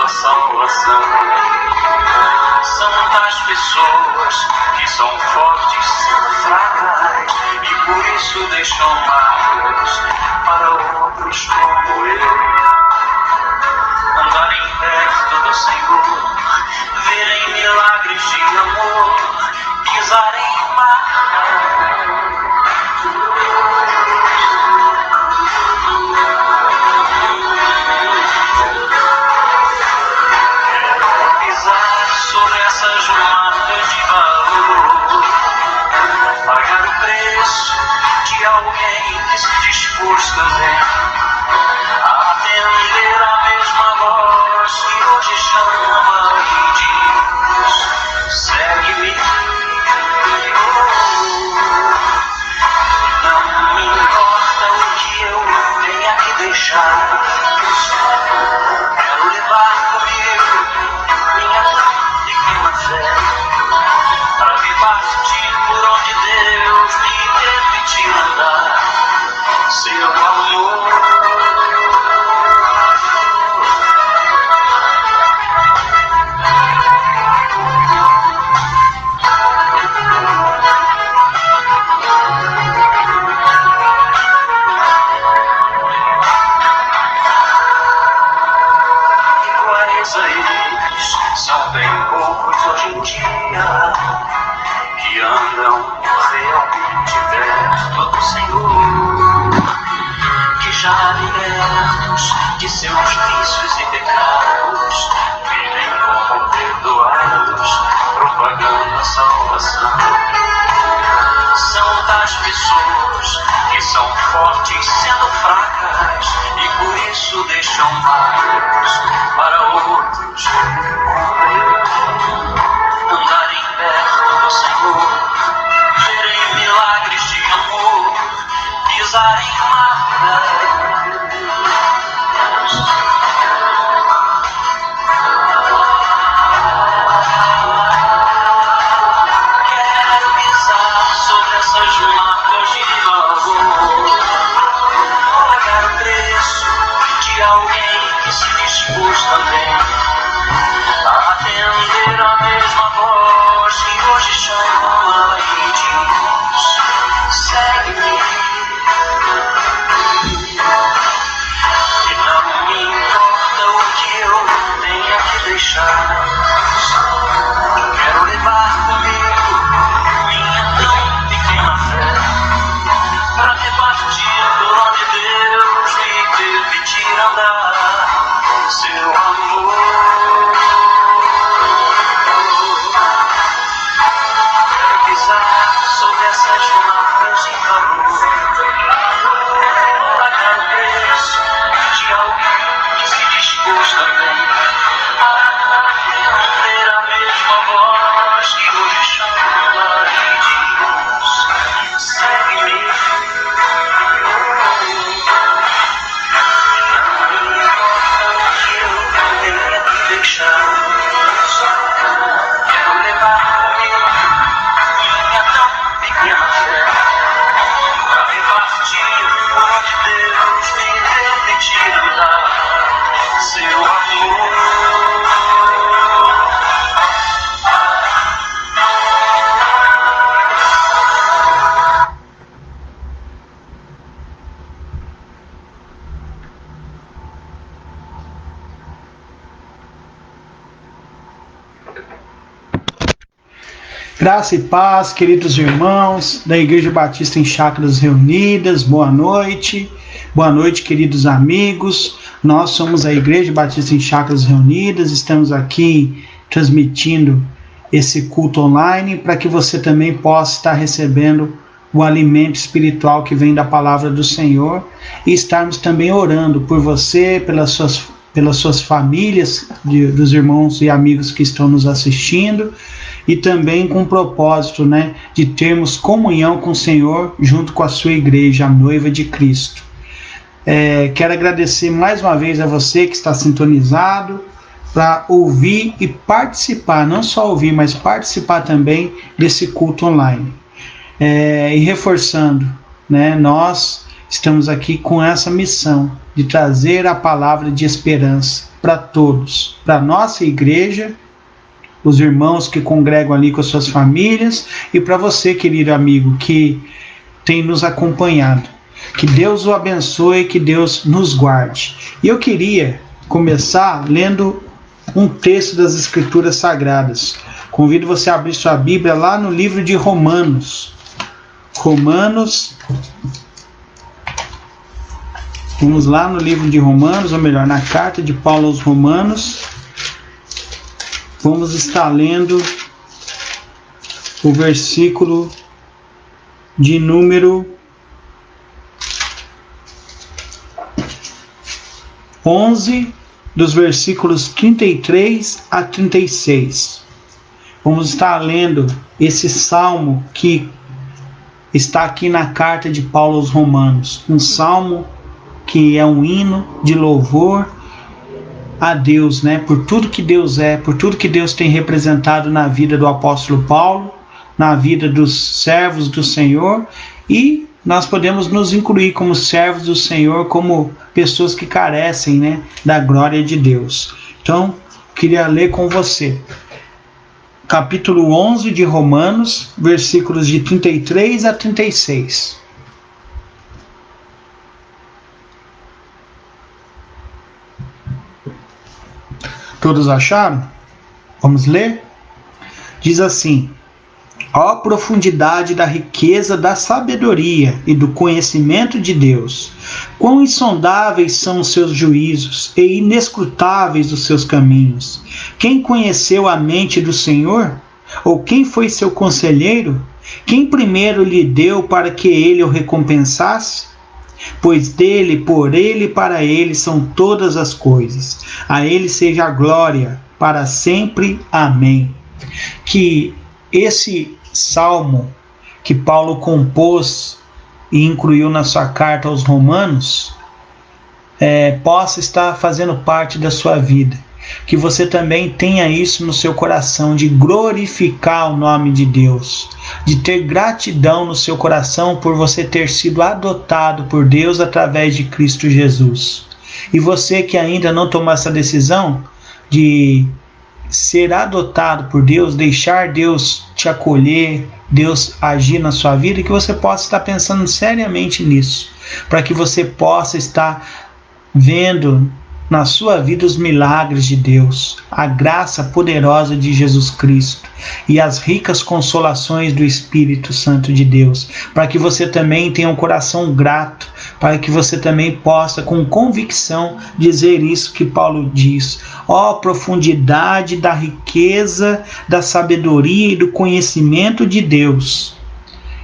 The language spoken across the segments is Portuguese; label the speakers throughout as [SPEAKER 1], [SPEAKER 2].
[SPEAKER 1] propagando a salvação. São tais pessoas que são fortes, são fracas e por isso deixam marcas para outros como eu. Andarem perto do Senhor, verem milagres de amor, pisarem marcas. Sobre essas marcas de valor, pagar o preço de alguém que se dispôs também a atender a mesma voz que hoje chama e diz: segue-me. Não me importa o que eu tenha que deixar, quero levar comigo minha fé, para me partir por onde Deus me permitir andar. Seu amor, iguais a eles são bem poucos hoje em dia que andam realmente perto do Senhor, que já libertos de seus vícios e pecados vivem como perdoados, propagando a salvação. São tais pessoas que são fortes sendo fracas e por isso deixam marcas para outros como eu. Andarem perto do Senhor, verem milagres de amor, pisarem marcas. Quero pisar sobre essas marcas de valor, pagar o preço de alguém que se dispôs também a atender a mesma voz que hoje chama e diz: segue-me. E não me importa o que eu tenha que deixar, quero levar comigo minha tão pequena fé, para repartir por onde Deus me permitir andar. Seu amor, sobre essas marcas de valor, pagar o preço de alguém que se dispôs também a atender a mesma voz que hoje chama e diz: segue-me. Não me importa o que eu tenha que deixar, quero levar comigo minha tão pequena fé, para repartir por onde Deus me permitir andar. Seu amor,
[SPEAKER 2] graça e paz, queridos irmãos da Igreja Batista em Chácaras Reunidas, boa noite, queridos amigos. Nós somos a Igreja Batista em Chácaras Reunidas, estamos aqui transmitindo esse culto online para que você também possa estar recebendo o alimento espiritual que vem da palavra do Senhor e estarmos também orando por você, pelas suas famílias, dos irmãos e amigos que estão nos assistindo, e também com o propósito, de termos comunhão com o Senhor junto com a sua igreja, a noiva de Cristo. Quero agradecer mais uma vez a você que está sintonizado para ouvir e participar, não só ouvir, mas participar também desse culto online. E reforçando, nós estamos aqui com essa missão de trazer a palavra de esperança, para todos, para a nossa igreja, os irmãos que congregam ali com as suas famílias e para você, querido amigo, que tem nos acompanhado. Que Deus o abençoe, que Deus nos guarde. E eu queria começar lendo um texto das Escrituras Sagradas. Convido você a abrir sua Bíblia lá no livro de Romanos. Vamos lá no livro de Romanos, ou melhor, na carta de Paulo aos Romanos. Vamos estar lendo o versículo de número 11, dos versículos 33 a 36. Vamos estar lendo esse salmo que está aqui na carta de Paulo aos Romanos. Um salmo que é um hino de louvor a Deus, né? Por tudo que Deus é, por tudo que Deus tem representado na vida do apóstolo Paulo, na vida dos servos do Senhor, e nós podemos nos incluir como servos do Senhor, como pessoas que carecem, né, da glória de Deus. Então, queria ler com você. Capítulo 11 de Romanos, versículos de 33 a 36. Todos acharam? Vamos ler? Diz assim: ó profundidade da riqueza da sabedoria e do conhecimento de Deus! Quão insondáveis são os seus juízos e inescrutáveis os seus caminhos! Quem conheceu a mente do Senhor? Ou quem foi seu conselheiro? Quem primeiro lhe deu para que ele o recompensasse? Pois dele, por ele e para ele são todas as coisas. A ele seja a glória para sempre. Amém. Que esse salmo que Paulo compôs e incluiu na sua carta aos Romanos possa estar fazendo parte da sua vida. Que você também tenha isso no seu coração, de glorificar o nome de Deus, de ter gratidão no seu coração por você ter sido adotado por Deus através de Cristo Jesus. E você que ainda não tomou essa decisão de ser adotado por Deus, deixar Deus te acolher, Deus agir na sua vida, que você possa estar pensando seriamente nisso, para que você possa estar vendo na sua vida os milagres de Deus, a graça poderosa de Jesus Cristo e as ricas consolações do Espírito Santo de Deus, para que você também tenha um coração grato, para que você também possa com convicção dizer isso que Paulo diz: ó profundidade da riqueza, da sabedoria e do conhecimento de Deus,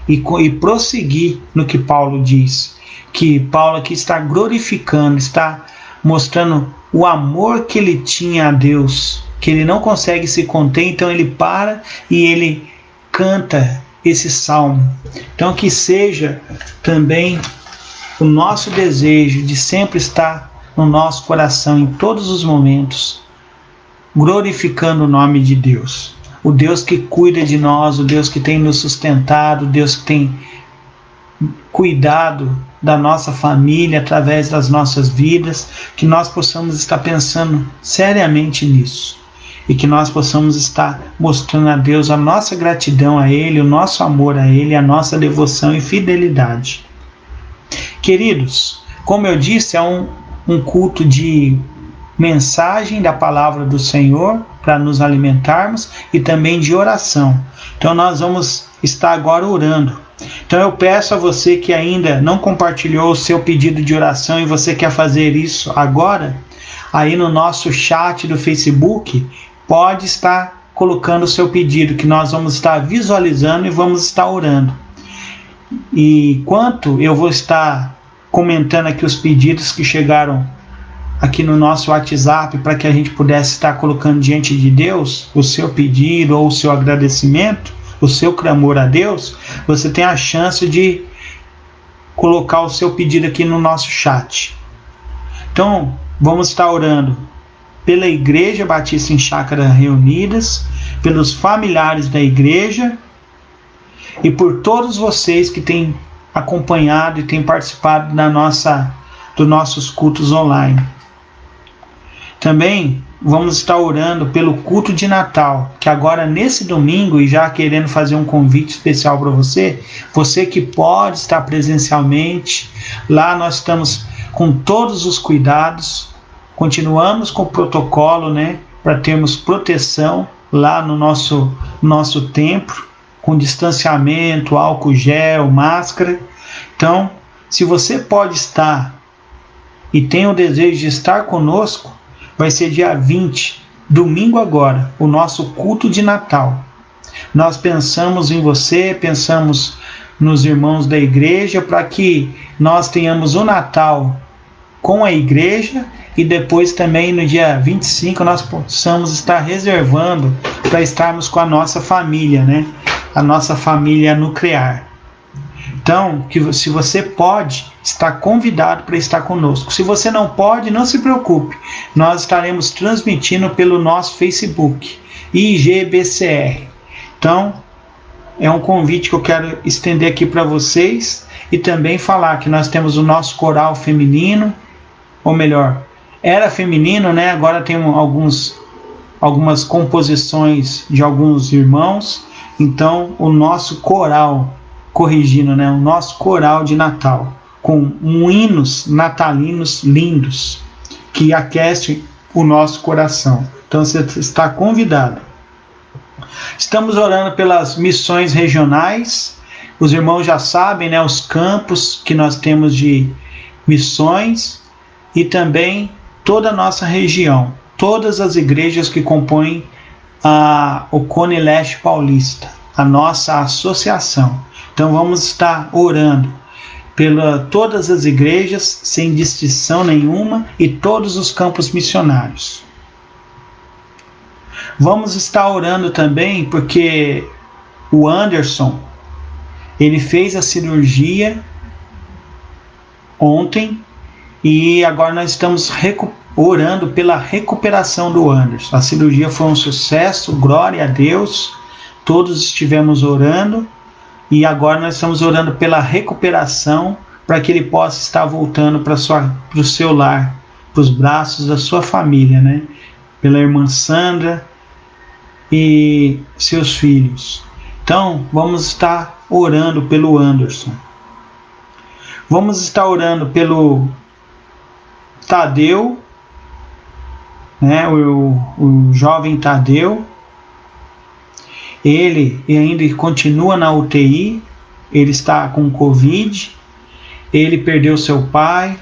[SPEAKER 2] e prosseguir no que Paulo diz, que Paulo aqui está glorificando, está mostrando o amor que ele tinha a Deus, que ele não consegue se conter, então ele para e ele canta esse salmo. Então que seja também o nosso desejo de sempre estar no nosso coração em todos os momentos, glorificando o nome de Deus, o Deus que cuida de nós, o Deus que tem nos sustentado, o Deus que tem cuidado da nossa família através das nossas vidas, que nós possamos estar pensando seriamente nisso e que nós possamos estar mostrando a Deus a nossa gratidão a Ele, o nosso amor a Ele, a nossa devoção e fidelidade. Queridos, como eu disse, é um culto de mensagem da palavra do Senhor para nos alimentarmos e também de oração. Então nós vamos estar agora orando. Então eu peço a você que ainda não compartilhou o seu pedido de oração e você quer fazer isso agora, aí no nosso chat do Facebook, pode estar colocando o seu pedido, que nós vamos estar visualizando e vamos estar orando. E enquanto eu vou estar comentando aqui os pedidos que chegaram aqui no nosso WhatsApp, para que a gente pudesse estar colocando diante de Deus o seu pedido ou o seu agradecimento, o seu clamor a Deus, você tem a chance de colocar o seu pedido aqui no nosso chat. Então, vamos estar orando pela Igreja Batista em Chácaras Reunidas, pelos familiares da igreja e por todos vocês que têm acompanhado e têm participado dos nossos cultos online. Também vamos estar orando pelo culto de Natal, que agora nesse domingo, e já querendo fazer um convite especial para você, você que pode estar presencialmente, lá nós estamos com todos os cuidados, continuamos com o protocolo, né, para termos proteção lá no nosso templo, com distanciamento, álcool gel, máscara. Então, se você pode estar e tem o desejo de estar conosco, vai ser dia 20, domingo agora, o nosso culto de Natal. Nós pensamos em você, pensamos nos irmãos da igreja, para que nós tenhamos o Natal com a igreja e depois também no dia 25 nós possamos estar reservando para estarmos com a nossa família, né? A nossa família nuclear. Então, se você pode, está convidado para estar conosco. Se você não pode, não se preocupe. Nós estaremos transmitindo pelo nosso Facebook, IGBCR. Então, é um convite que eu quero estender aqui para vocês e também falar que nós temos o nosso coral feminino, ou melhor, era feminino, né? Agora tem algumas composições de alguns irmãos. Então, o nosso coral, corrigindo, né? O nosso coral de Natal, com hinos natalinos lindos, que aquecem o nosso coração. Então, você está convidado. Estamos orando pelas missões regionais. Os irmãos já sabem, né? Os campos que nós temos de missões e também toda a nossa região, todas as igrejas que compõem o Cone Leste Paulista, a nossa associação. Então vamos estar orando pela todas as igrejas, sem distinção nenhuma, e todos os campos missionários. Vamos estar orando também porque o Anderson, ele fez a cirurgia ontem e agora nós estamos orando pela recuperação do Anderson. A cirurgia foi um sucesso, glória a Deus, todos estivemos orando e agora nós estamos orando pela recuperação para que ele possa estar voltando para o seu lar, para os braços da sua família, né? Pela irmã Sandra e seus filhos. Então, vamos estar orando pelo Anderson. Vamos estar orando pelo Tadeu, né, o jovem Tadeu. Ele ainda continua na UTI, ele está com Covid, ele perdeu seu pai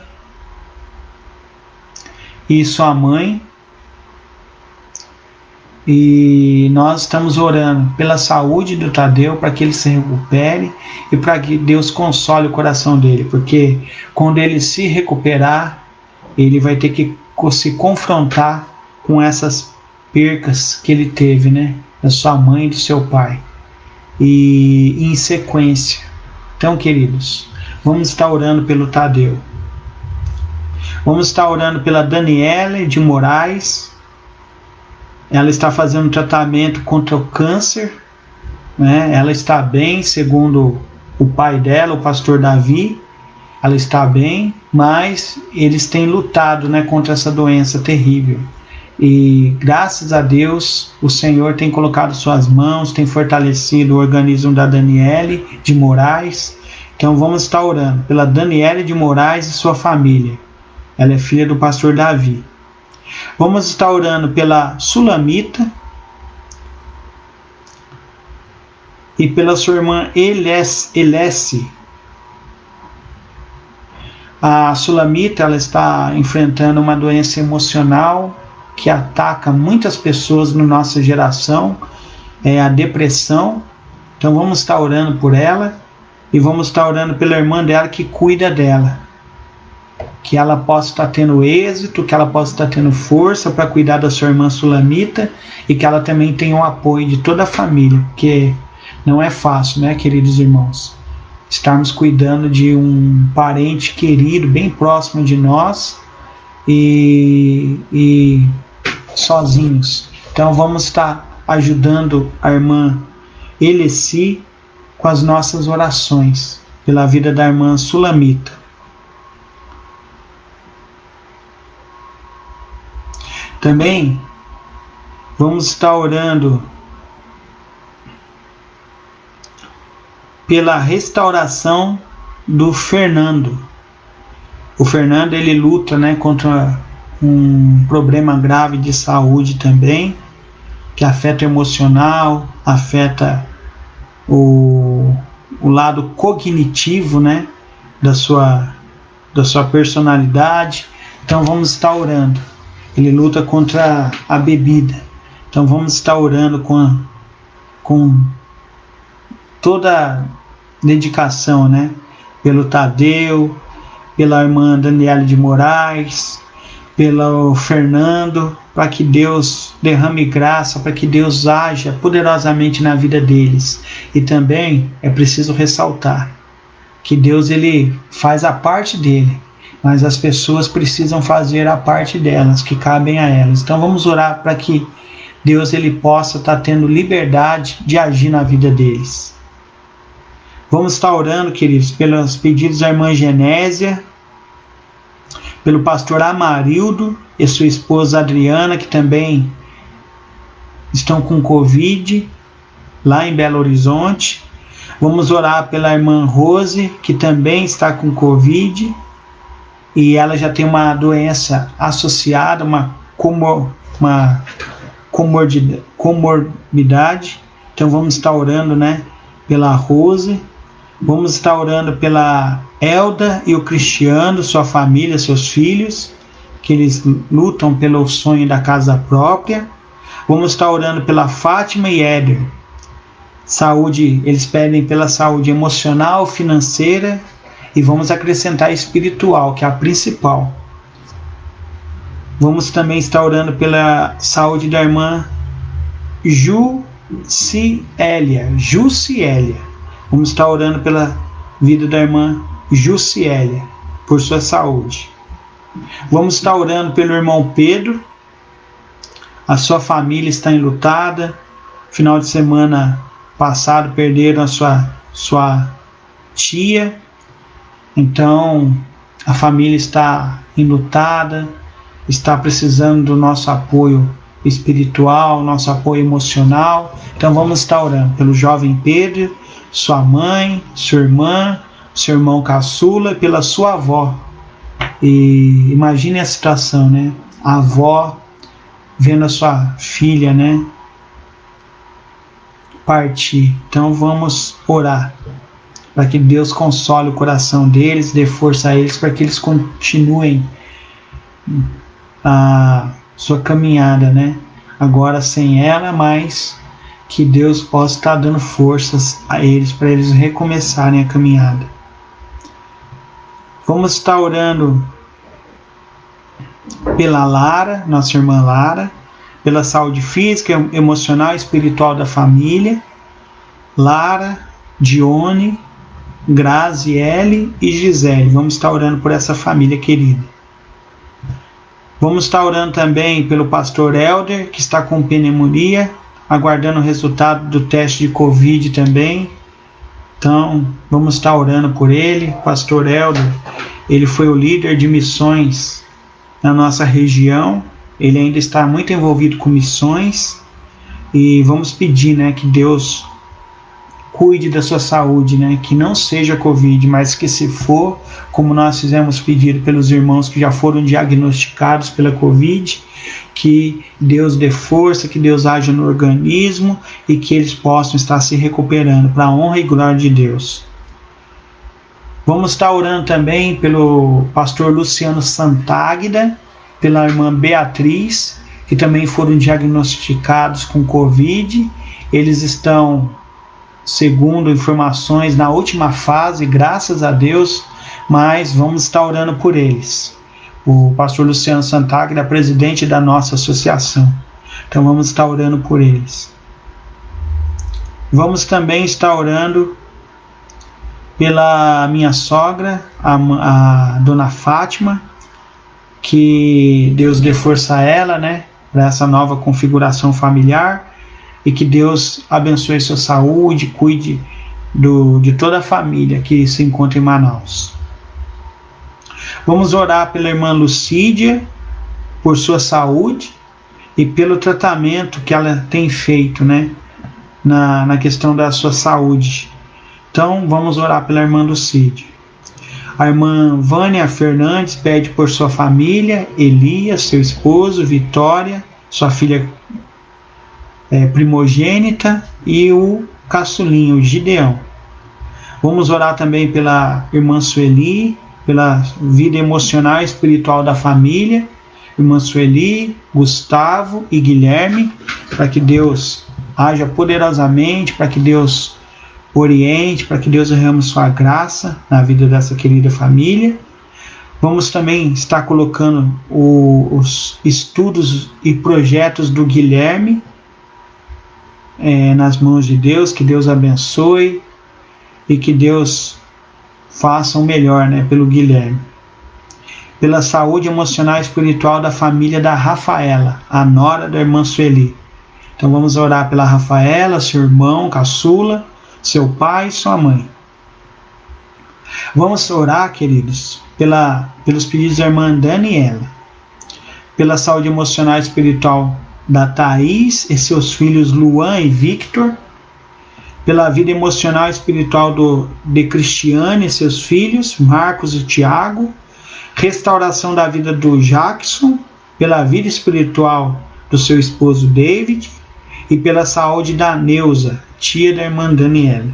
[SPEAKER 2] e sua mãe. E nós estamos orando pela saúde do Tadeu, para que ele se recupere e para que Deus console o coração dele, porque quando ele se recuperar, ele vai ter que se confrontar com essas percas que ele teve, né? Da sua mãe e do seu pai. E em sequência. Então, queridos, vamos estar orando pelo Tadeu. Vamos estar orando pela Daniele de Moraes. Ela está fazendo um tratamento contra o câncer, né? Ela está bem, segundo o pai dela, o pastor Davi. Ela está bem, mas eles têm lutado, né, contra essa doença terrível. E graças a Deus, o Senhor tem colocado suas mãos, tem fortalecido o organismo da Daniele de Moraes. Então vamos estar orando pela Daniele de Moraes e sua família. Ela é filha do pastor Davi. Vamos estar orando pela Sulamita e pela sua irmã Elesse. A Sulamita, ela está enfrentando uma doença emocional que ataca muitas pessoas na nossa geração, a depressão. Então vamos estar orando por ela e vamos estar orando pela irmã dela que cuida dela, que ela possa estar tendo êxito, que ela possa estar tendo força para cuidar da sua irmã Sulamita e que ela também tenha o apoio de toda a família, porque não é fácil, né, queridos irmãos, estarmos cuidando de um parente querido, bem próximo de nós e sozinhos. Então vamos estar ajudando a irmã Elessi com as nossas orações pela vida da irmã Sulamita. Também vamos estar orando pela restauração do Fernando. O Fernando, ele luta, né, contra um problema grave de saúde também, que afeta o emocional, afeta o lado cognitivo, né, da sua personalidade. Então vamos estar orando. Ele luta contra a bebida. Então vamos estar orando com toda dedicação, né, pelo Tadeu, pela irmã Daniela de Moraes, pelo Fernando, para que Deus derrame graça, para que Deus haja poderosamente na vida deles. E também é preciso ressaltar que Deus, ele faz a parte dele, mas as pessoas precisam fazer a parte delas, que cabem a elas. Então vamos orar para que Deus, ele possa estar tendo liberdade de agir na vida deles. Vamos estar orando, queridos, pelos pedidos da irmã Genésia, pelo pastor Amarildo e sua esposa Adriana, que também estão com Covid, lá em Belo Horizonte. Vamos orar pela irmã Rose, que também está com Covid, e ela já tem uma doença associada, uma comorbidade. Então vamos estar orando, né, pela Rose. Vamos estar orando pela Elda e o Cristiano, sua família, seus filhos, que eles lutam pelo sonho da casa própria. Vamos estar orando pela Fátima e Éder. Saúde, eles pedem pela saúde emocional, financeira, e vamos acrescentar espiritual, que é a principal. Vamos também estar orando pela saúde da irmã Jucielia. Vamos estar orando pela vida da irmã Jucielia, por sua saúde. Vamos estar orando pelo irmão Pedro. A sua família está enlutada. Final de semana passado perderam a sua tia. Então a família está enlutada, está precisando do nosso apoio espiritual, nosso apoio emocional. Então vamos estar orando pelo jovem Pedro, sua mãe, sua irmã, seu irmão caçula, pela sua avó. E imagine a situação, né? A avó vendo a sua filha, né, partir. Então vamos orar para que Deus console o coração deles, dê força a eles para que eles continuem a sua caminhada, né? Agora sem ela, mas que Deus possa estar dando forças a eles para eles recomeçarem a caminhada. Vamos estar orando pela Lara, nossa irmã Lara, pela saúde física, emocional e espiritual da família. Lara, Dione, Graziele e Gisele. Vamos estar orando por essa família querida. Vamos estar orando também pelo pastor Helder, que está com pneumonia, aguardando o resultado do teste de Covid também. Então, vamos estar orando por ele. Pastor Helder, ele foi o líder de missões na nossa região. Ele ainda está muito envolvido com missões. E vamos pedir, né, que Deus cuide da sua saúde, né, que não seja Covid, mas que se for, como nós fizemos pedido pelos irmãos que já foram diagnosticados pela Covid, que Deus dê força, que Deus haja no organismo e que eles possam estar se recuperando para a honra e glória de Deus. Vamos estar orando também pelo pastor Luciano Santáguida, pela irmã Beatriz, que também foram diagnosticados com Covid. Eles estão, segundo informações, na última fase, graças a Deus, mas vamos estar orando por eles. O pastor Luciano Santáguida é presidente da nossa associação, então vamos estar orando por eles. Vamos também estar orando pela minha sogra, a dona Fátima, que Deus dê força a ela, né, para essa nova configuração familiar, e que Deus abençoe sua saúde, cuide de toda a família que se encontra em Manaus. Vamos orar pela irmã Lucídia, por sua saúde, e pelo tratamento que ela tem feito, né, na questão da sua saúde. Então vamos orar pela irmã Lucide. A irmã Vânia Fernandes pede por sua família, Elias, seu esposo, Vitória, sua filha primogênita e o caçulinho, Gideão. Vamos orar também pela irmã Sueli, pela vida emocional e espiritual da família, irmã Sueli, Gustavo e Guilherme, para que Deus haja poderosamente, para que Deus oriente, para que Deus derrame sua graça na vida dessa querida família. Vamos também estar colocando os estudos e projetos do Guilherme nas mãos de Deus, que Deus abençoe e que Deus faça o melhor, né, pelo Guilherme. Pela saúde emocional e espiritual da família da Rafaela, a nora da irmã Sueli. Então vamos orar pela Rafaela, seu irmão, caçula, seu pai e sua mãe. Vamos orar, queridos, pelos pedidos da irmã Daniela, pela saúde emocional e espiritual da Thaís e seus filhos Luan e Victor, pela vida emocional e espiritual de Cristiane e seus filhos, Marcos e Tiago, restauração da vida do Jackson, pela vida espiritual do seu esposo David e pela saúde da Neuza, tia da irmã Daniela.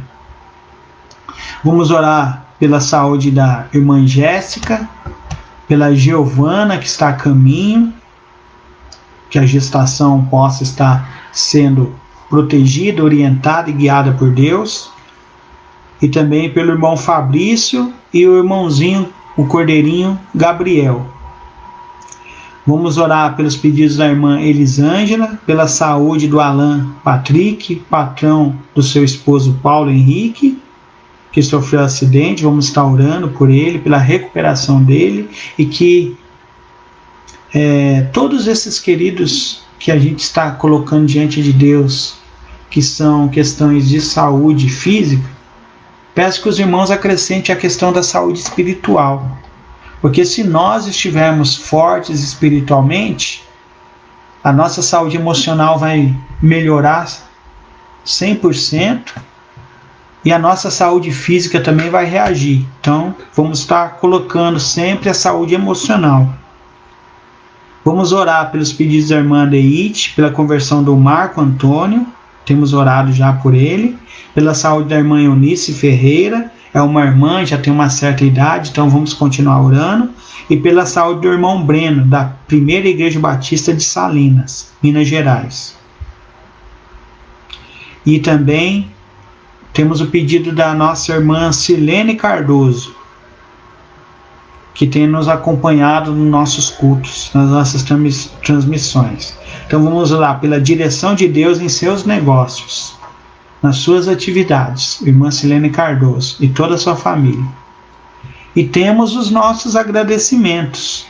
[SPEAKER 2] Vamos orar pela saúde da irmã Jéssica, pela Giovana que está a caminho, que a gestação possa estar sendo protegida, orientada e guiada por Deus, e também pelo irmão Fabrício e o irmãozinho, o cordeirinho Gabriel. Vamos orar pelos pedidos da irmã Elisângela, pela saúde do Alan Patrick, patrão do seu esposo Paulo Henrique, que sofreu acidente. Vamos estar orando por ele, pela recuperação dele, e que todos esses queridos que a gente está colocando diante de Deus, que são questões de saúde física, peço que os irmãos acrescentem a questão da saúde espiritual. Porque se nós estivermos fortes espiritualmente, a nossa saúde emocional vai melhorar 100% e a nossa saúde física também vai reagir. Então, vamos estar colocando sempre a saúde emocional. Vamos orar pelos pedidos da irmã Deite, pela conversão do Marco Antônio, temos orado já por ele, pela saúde da irmã Eunice Ferreira, é uma irmã, já tem uma certa idade, então vamos continuar orando, e pela saúde do irmão Breno, da Primeira Igreja Batista de Salinas, Minas Gerais. E também temos o pedido da nossa irmã Silene Cardoso, que tem nos acompanhado nos nossos cultos, nas nossas transmissões. Então vamos lá, pela direção de Deus em seus negócios, nas suas atividades, irmã Silene Cardoso e toda a sua família. E temos os nossos agradecimentos.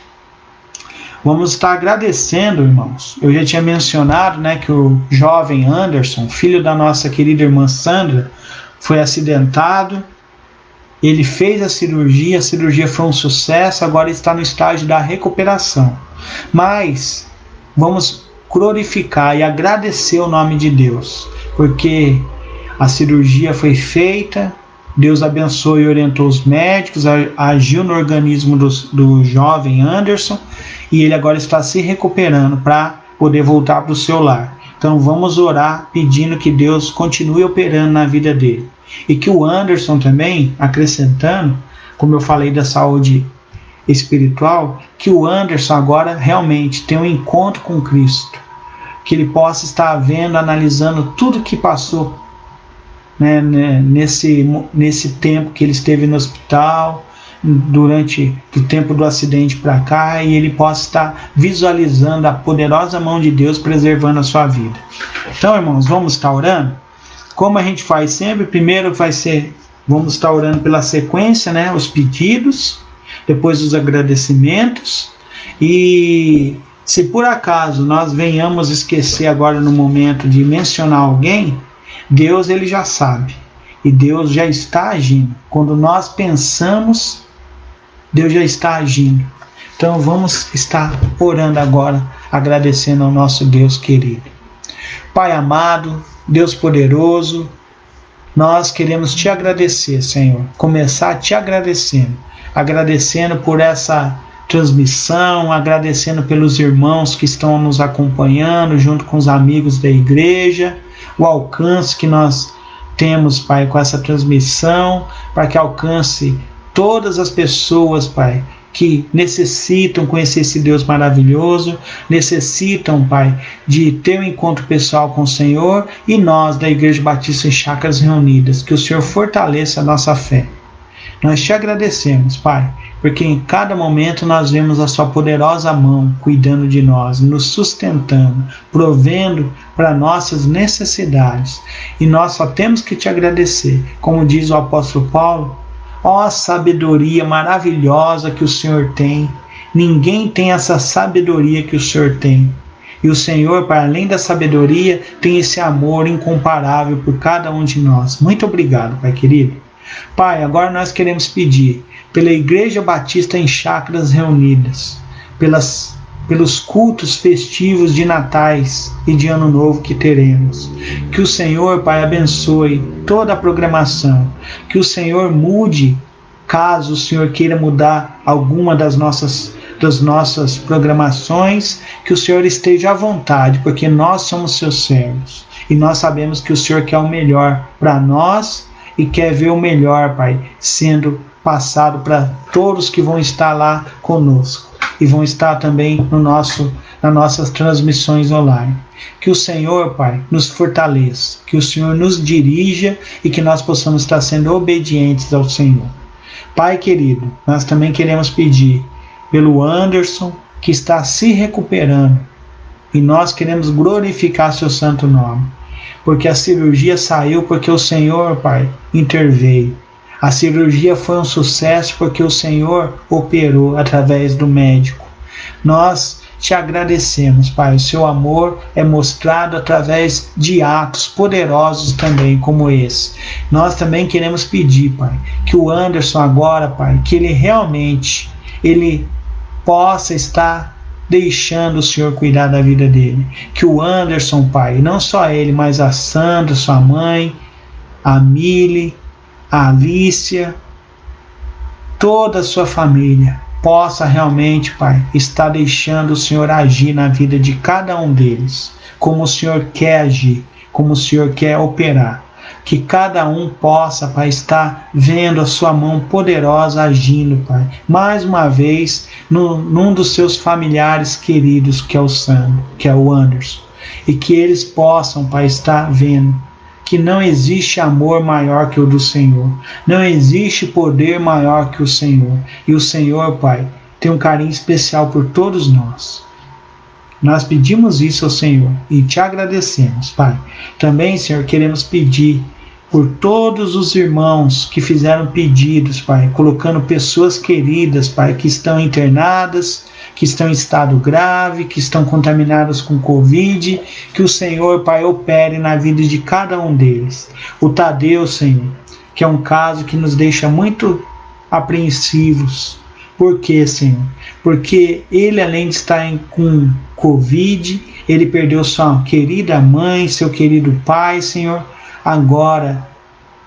[SPEAKER 2] Vamos estar agradecendo, irmãos. Eu já tinha mencionado, né, que o jovem Anderson, filho da nossa querida irmã Sandra, foi acidentado. Ele fez a cirurgia foi um sucesso, agora está no estágio da recuperação. Mas vamos glorificar e agradecer o nome de Deus, porque a cirurgia foi feita, Deus abençoou e orientou os médicos, agiu no organismo do jovem Anderson, e ele agora está se recuperando para poder voltar para o seu lar. Então vamos orar pedindo que Deus continue operando na vida dele. E que o Anderson também, acrescentando, como eu falei da saúde espiritual, que o Anderson agora realmente tenha um encontro com Cristo, que ele possa estar vendo, analisando tudo que passou, né, nesse tempo que ele esteve no hospital, durante o tempo do acidente para cá, e ele possa estar visualizando a poderosa mão de Deus preservando a sua vida. Então, irmãos, vamos estar orando? Como a gente faz sempre, primeiro vamos estar orando pela sequência, né, os pedidos, depois os agradecimentos, e se por acaso nós venhamos esquecer agora no momento de mencionar alguém, Deus ele já sabe, e Deus já está agindo. Quando nós pensamos, Deus já está agindo. Então vamos estar orando agora agradecendo ao nosso Deus querido. Pai amado, Deus poderoso, nós queremos te agradecer, Senhor. Começar te agradecendo por essa transmissão, agradecendo pelos irmãos que estão nos acompanhando, junto com os amigos da igreja, o alcance que nós temos, Pai, com essa transmissão, para que alcance todas as pessoas, Pai, que necessitam conhecer esse Deus maravilhoso, necessitam, Pai, de ter um encontro pessoal com o Senhor, e nós, da Igreja Batista em Chácaras Reunidas, que o Senhor fortaleça a nossa fé. Nós te agradecemos, Pai, porque em cada momento nós vemos a sua poderosa mão cuidando de nós, nos sustentando, provendo para nossas necessidades. E nós só temos que te agradecer. Como diz o apóstolo Paulo, ó sabedoria maravilhosa que o Senhor tem. Ninguém tem essa sabedoria que o Senhor tem. E o Senhor, para além da sabedoria, tem esse amor incomparável por cada um de nós. Muito obrigado, Pai querido. Pai, agora nós queremos pedir pela Igreja Batista em Chácaras Reunidas, pelos cultos festivos de Natais e de Ano Novo que teremos. Que o Senhor, Pai, abençoe toda a programação. Que o Senhor mude, caso o Senhor queira mudar alguma das nossas programações, que o Senhor esteja à vontade, porque nós somos seus servos. E nós sabemos que o Senhor quer o melhor para nós e quer ver o melhor, Pai, sendo passado para todos que vão estar lá conosco e vão estar também nas nossas transmissões online. Que o Senhor, Pai, nos fortaleça, que o Senhor nos dirija e que nós possamos estar sendo obedientes ao Senhor. Pai querido, nós também queremos pedir pelo Anderson, que está se recuperando, e nós queremos glorificar seu santo nome, porque a cirurgia saiu porque o Senhor, Pai, interveio. A cirurgia foi um sucesso porque o Senhor operou através do médico. Nós te agradecemos, Pai. O seu amor é mostrado através de atos poderosos também, como esse. Nós também queremos pedir, Pai, que o Anderson agora, Pai, que ele possa estar deixando o Senhor cuidar da vida dele. Que o Anderson, Pai, não só ele, mas a Sandra, sua mãe, a Mili, a Alícia, toda a sua família, possa realmente, Pai, estar deixando o Senhor agir na vida de cada um deles, como o Senhor quer agir, como o Senhor quer operar. Que cada um possa, Pai, estar vendo a sua mão poderosa agindo, Pai, mais uma vez, num dos seus familiares queridos, que é o Sandro, que é o Anderson. E que eles possam, Pai, estar vendo que não existe amor maior que o do Senhor. Não existe poder maior que o Senhor. E o Senhor, Pai, tem um carinho especial por todos nós. Nós pedimos isso ao Senhor e te agradecemos, Pai. Também, Senhor, queremos pedir por todos os irmãos que fizeram pedidos, Pai, colocando pessoas queridas, Pai, que estão internadas, que estão em estado grave, que estão contaminadas com Covid, que o Senhor, Pai, opere na vida de cada um deles. O Tadeu, Senhor, que é um caso que nos deixa muito apreensivos. Por quê, Senhor? Porque ele, além de estar com Covid, ele perdeu sua querida mãe, seu querido pai, Senhor. Agora,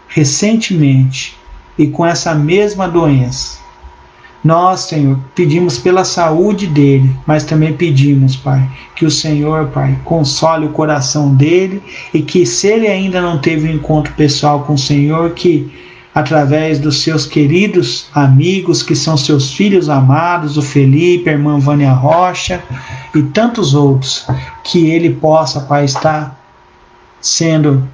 [SPEAKER 2] recentemente, e com essa mesma doença, nós, Senhor, pedimos pela saúde dele, mas também pedimos, Pai, que o Senhor, Pai, console o coração dele e que, se ele ainda não teve um encontro pessoal com o Senhor, que através dos seus queridos amigos, que são seus filhos amados, o Felipe, a irmã Vânia Rocha e tantos outros, que ele possa, Pai, estar sendo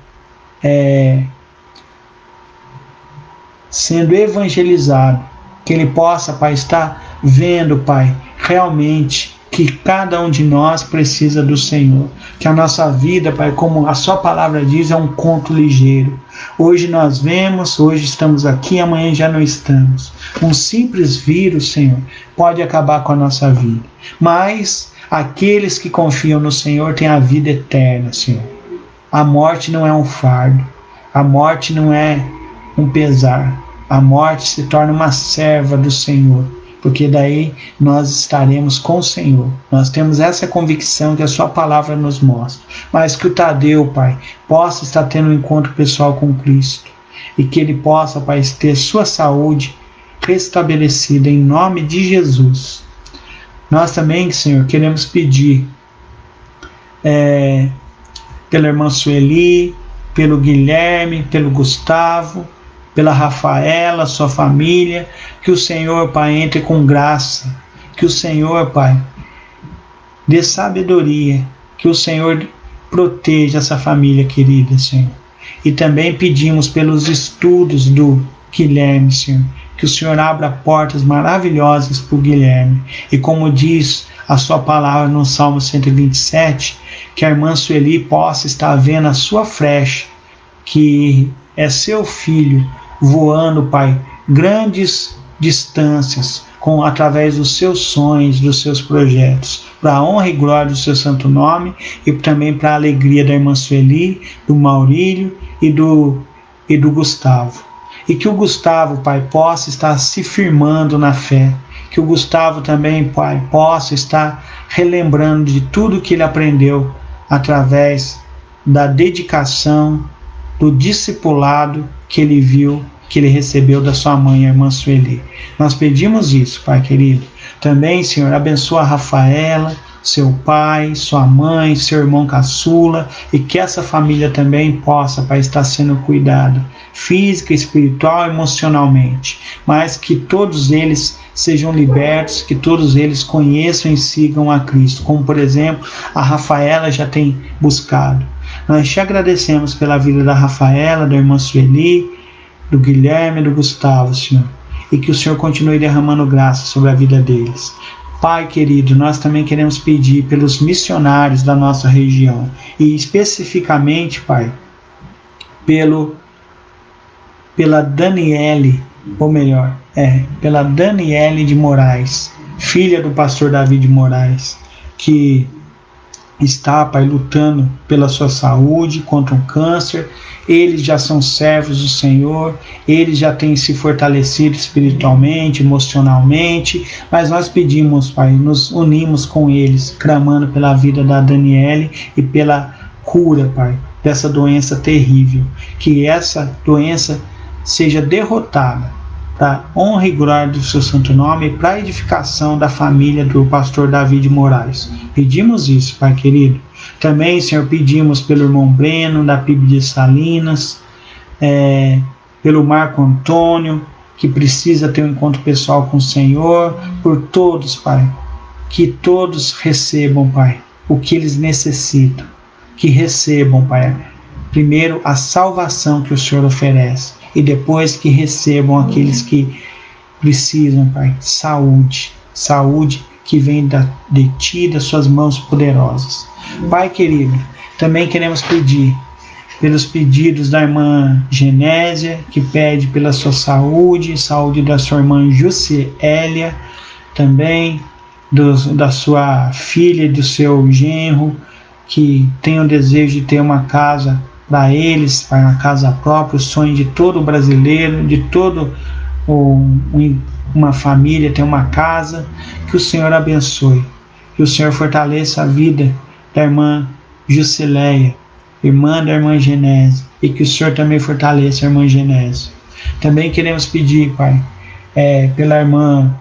[SPEAKER 2] evangelizado, que ele possa, Pai, estar vendo, Pai, realmente que cada um de nós precisa do Senhor, que a nossa vida, Pai, como a sua palavra diz, é um conto ligeiro. Hoje nós vemos, hoje estamos aqui, amanhã já não estamos. Um simples vírus, Senhor, pode acabar com a nossa vida, mas aqueles que confiam no Senhor têm a vida eterna, Senhor. A morte não é um fardo, a morte não é um pesar, a morte se torna uma serva do Senhor, porque daí nós estaremos com o Senhor. Nós temos essa convicção que a sua palavra nos mostra. Mas que o Tadeu, Pai, possa estar tendo um encontro pessoal com Cristo e que ele possa, Pai, ter sua saúde restabelecida em nome de Jesus. Nós também, Senhor, queremos pedir pela irmã Sueli, pelo Guilherme, pelo Gustavo, pela Rafaela, sua família, que o Senhor, Pai, entre com graça, que o Senhor, Pai, dê sabedoria, que o Senhor proteja essa família querida, Senhor. E também pedimos pelos estudos do Guilherme, Senhor, que o Senhor abra portas maravilhosas para o Guilherme. E como diz a sua palavra no Salmo 127, que a irmã Sueli possa estar vendo a sua flecha, que é seu filho, voando, Pai, grandes distâncias, através dos seus sonhos, dos seus projetos, para a honra e glória do seu santo nome, e também para a alegria da irmã Sueli, do Maurílio e do Gustavo. E que o Gustavo, Pai, possa estar se firmando na fé, que o Gustavo também, Pai, possa estar relembrando de tudo que ele aprendeu através da dedicação, do discipulado que ele viu, que ele recebeu da sua mãe, a irmã Sueli. Nós pedimos isso, Pai querido. Também, Senhor, abençoa a Rafaela, seu pai, sua mãe, seu irmão caçula, e que essa família também possa, Pai, estar sendo cuidada, física, espiritual, emocionalmente, mas que todos eles sejam libertos, que todos eles conheçam e sigam a Cristo, como, por exemplo, a Rafaela já tem buscado. Nós te agradecemos pela vida da Rafaela, da irmã Sueli, do Guilherme e do Gustavo, Senhor, e que o Senhor continue derramando graça sobre a vida deles. Pai querido, nós também queremos pedir pelos missionários da nossa região, e especificamente, Pai, pela Daniele, ou melhor, pela Daniele de Moraes, filha do pastor Davi de Moraes, que está, Pai, lutando pela sua saúde contra um câncer. Eles já são servos do Senhor, eles já têm se fortalecido espiritualmente, emocionalmente, mas nós pedimos, Pai, nos unimos com eles, clamando pela vida da Daniele e pela cura, Pai, dessa doença terrível, que essa doença seja derrotada, para honra e glória do seu santo nome, e para a edificação da família do pastor Davi de Moraes. Pedimos isso, Pai querido. Também, Senhor, pedimos pelo irmão Breno, da PIB de Salinas, pelo Marco Antônio, que precisa ter um encontro pessoal com o Senhor, por todos, Pai, que todos recebam, Pai, o que eles necessitam, que recebam, Pai, primeiro a salvação que o Senhor oferece, e depois que recebam aqueles que precisam, Pai, saúde que vem de Ti, das Suas mãos poderosas. Pai querido, também queremos pedir pelos pedidos da irmã Genésia, que pede pela sua saúde da sua irmã Juscelia, também da sua filha e do seu genro, que tem o desejo de ter uma casa para eles, para uma casa própria, o sonho de todo brasileiro, de todo uma família ter uma casa. Que o Senhor abençoe, que o Senhor fortaleça a vida da irmã Juscelia, irmã da irmã Genésio, e que o Senhor também fortaleça a irmã Genésio. Também queremos pedir, Pai, pela irmã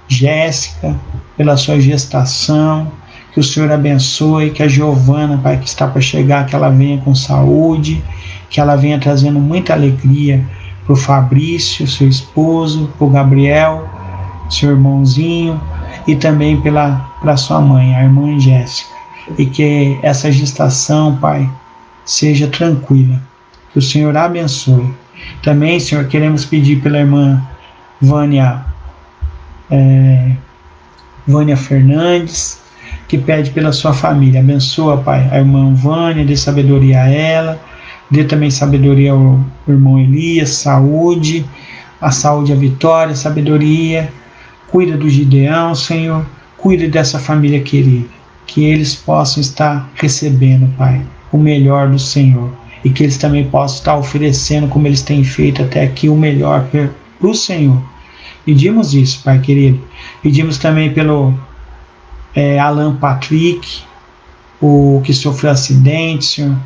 [SPEAKER 2] Jéssica, pela sua gestação, que o Senhor abençoe, que a Giovana, Pai, que está para chegar, que ela venha com saúde, que ela venha trazendo muita alegria para o Fabrício, seu esposo, para o Gabriel, seu irmãozinho, e também para sua mãe, a irmã Jéssica. E que essa gestação, Pai, seja tranquila. Que o Senhor abençoe. Também, Senhor, queremos pedir pela irmã Vânia Fernandes, que pede pela sua família. Abençoa, Pai, a irmã Vânia, dê sabedoria a ela, dê também sabedoria ao irmão Elias, saúde, a Vitória, sabedoria. Cuida do Gideão, Senhor, cuida dessa família querida, que eles possam estar recebendo, Pai, o melhor do Senhor, e que eles também possam estar oferecendo, como eles têm feito até aqui, o melhor para o Senhor. Pedimos isso, Pai querido. Pedimos também pelo Alan Patrick, o que sofreu acidente, Senhor.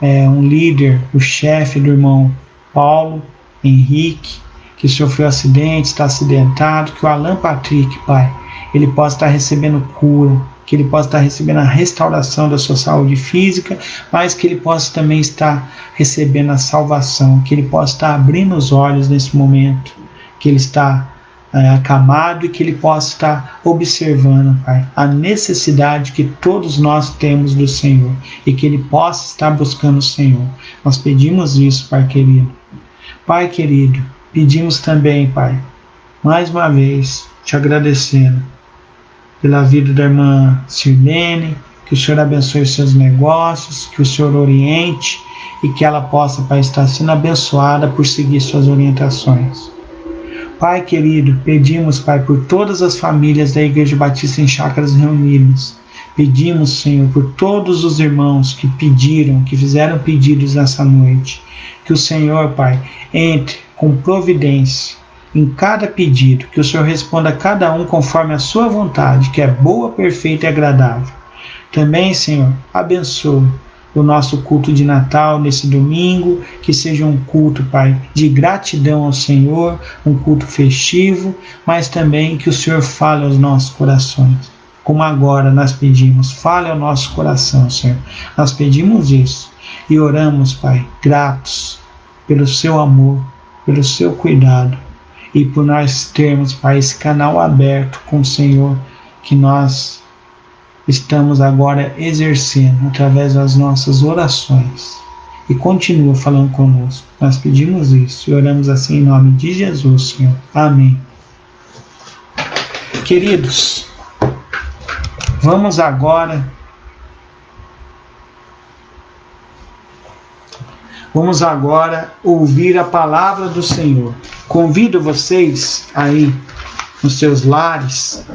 [SPEAKER 2] Um líder, o chefe do irmão Paulo Henrique, que sofreu acidente, está acidentado. Que o Alan Patrick, Pai, ele possa estar recebendo cura, que ele possa estar recebendo a restauração da sua saúde física, mas que ele possa também estar recebendo a salvação, que ele possa estar abrindo os olhos nesse momento, que ele está acamado, e que ele possa estar observando, Pai, a necessidade que todos nós temos do Senhor, e que ele possa estar buscando o Senhor. Nós pedimos isso, Pai querido. Pai querido, pedimos também, Pai, mais uma vez, te agradecendo pela vida da irmã Sirlene, que o Senhor abençoe os seus negócios, que o Senhor oriente e que ela possa, Pai, estar sendo abençoada por seguir suas orientações. Pai querido, pedimos, Pai, por todas as famílias da Igreja Batista em Chácaras Reunidas. Pedimos, Senhor, por todos os irmãos que pediram, que fizeram pedidos nessa noite. Que o Senhor, Pai, entre com providência em cada pedido, que o Senhor responda a cada um conforme a sua vontade, que é boa, perfeita e agradável. Também, Senhor, abençoe o nosso culto de Natal nesse domingo, que seja um culto, Pai, de gratidão ao Senhor, um culto festivo, mas também que o Senhor fale aos nossos corações. Como agora nós pedimos, fale ao nosso coração, Senhor. Nós pedimos isso e oramos, Pai, gratos pelo seu amor, pelo seu cuidado, e por nós termos, Pai, esse canal aberto com o Senhor, que nós estamos agora exercendo através das nossas orações. E continua falando conosco. Nós pedimos isso e oramos assim em nome de Jesus, Senhor. Amém. Queridos, vamos agora ouvir a palavra do Senhor. Convido vocês aí nos seus lares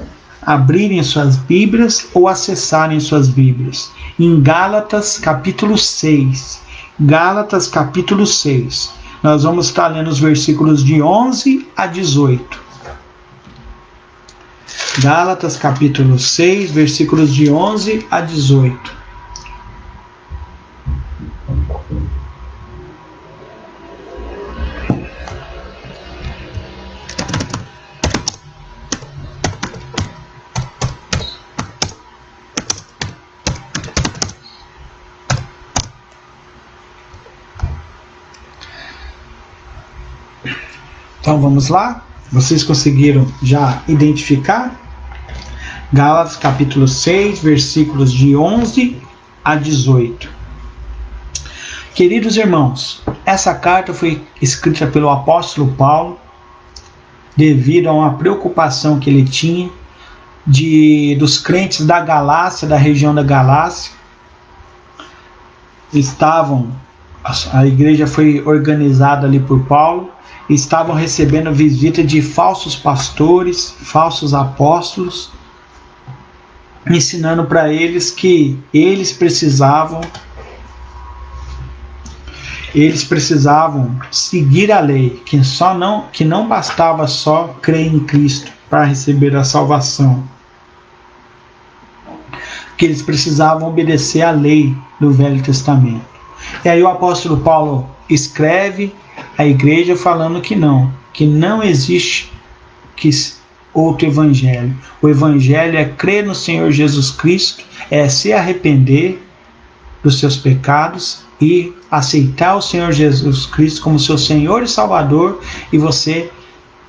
[SPEAKER 2] a abrirem suas Bíblias ou acessarem suas Bíblias em Gálatas capítulo 6. Gálatas capítulo 6. Nós vamos estar lendo os versículos de 11 a 18. Gálatas capítulo 6, versículos de 11 a 18. Então vamos lá? Vocês conseguiram já identificar? Gálatas capítulo 6, versículos de 11 a 18. Queridos irmãos, essa carta foi escrita pelo apóstolo Paulo devido a uma preocupação que ele tinha dos crentes da Galácia, da região da Galácia. A igreja foi organizada ali por Paulo, estavam recebendo visita de falsos pastores, falsos apóstolos, ensinando para eles que eles precisavam seguir a lei, que não bastava só crer em Cristo para receber a salvação, que eles precisavam obedecer à lei do Velho Testamento. E aí o apóstolo Paulo escreve a igreja falando que não existe outro evangelho. O evangelho é crer no Senhor Jesus Cristo, é se arrepender dos seus pecados e aceitar o Senhor Jesus Cristo como seu Senhor e Salvador, e você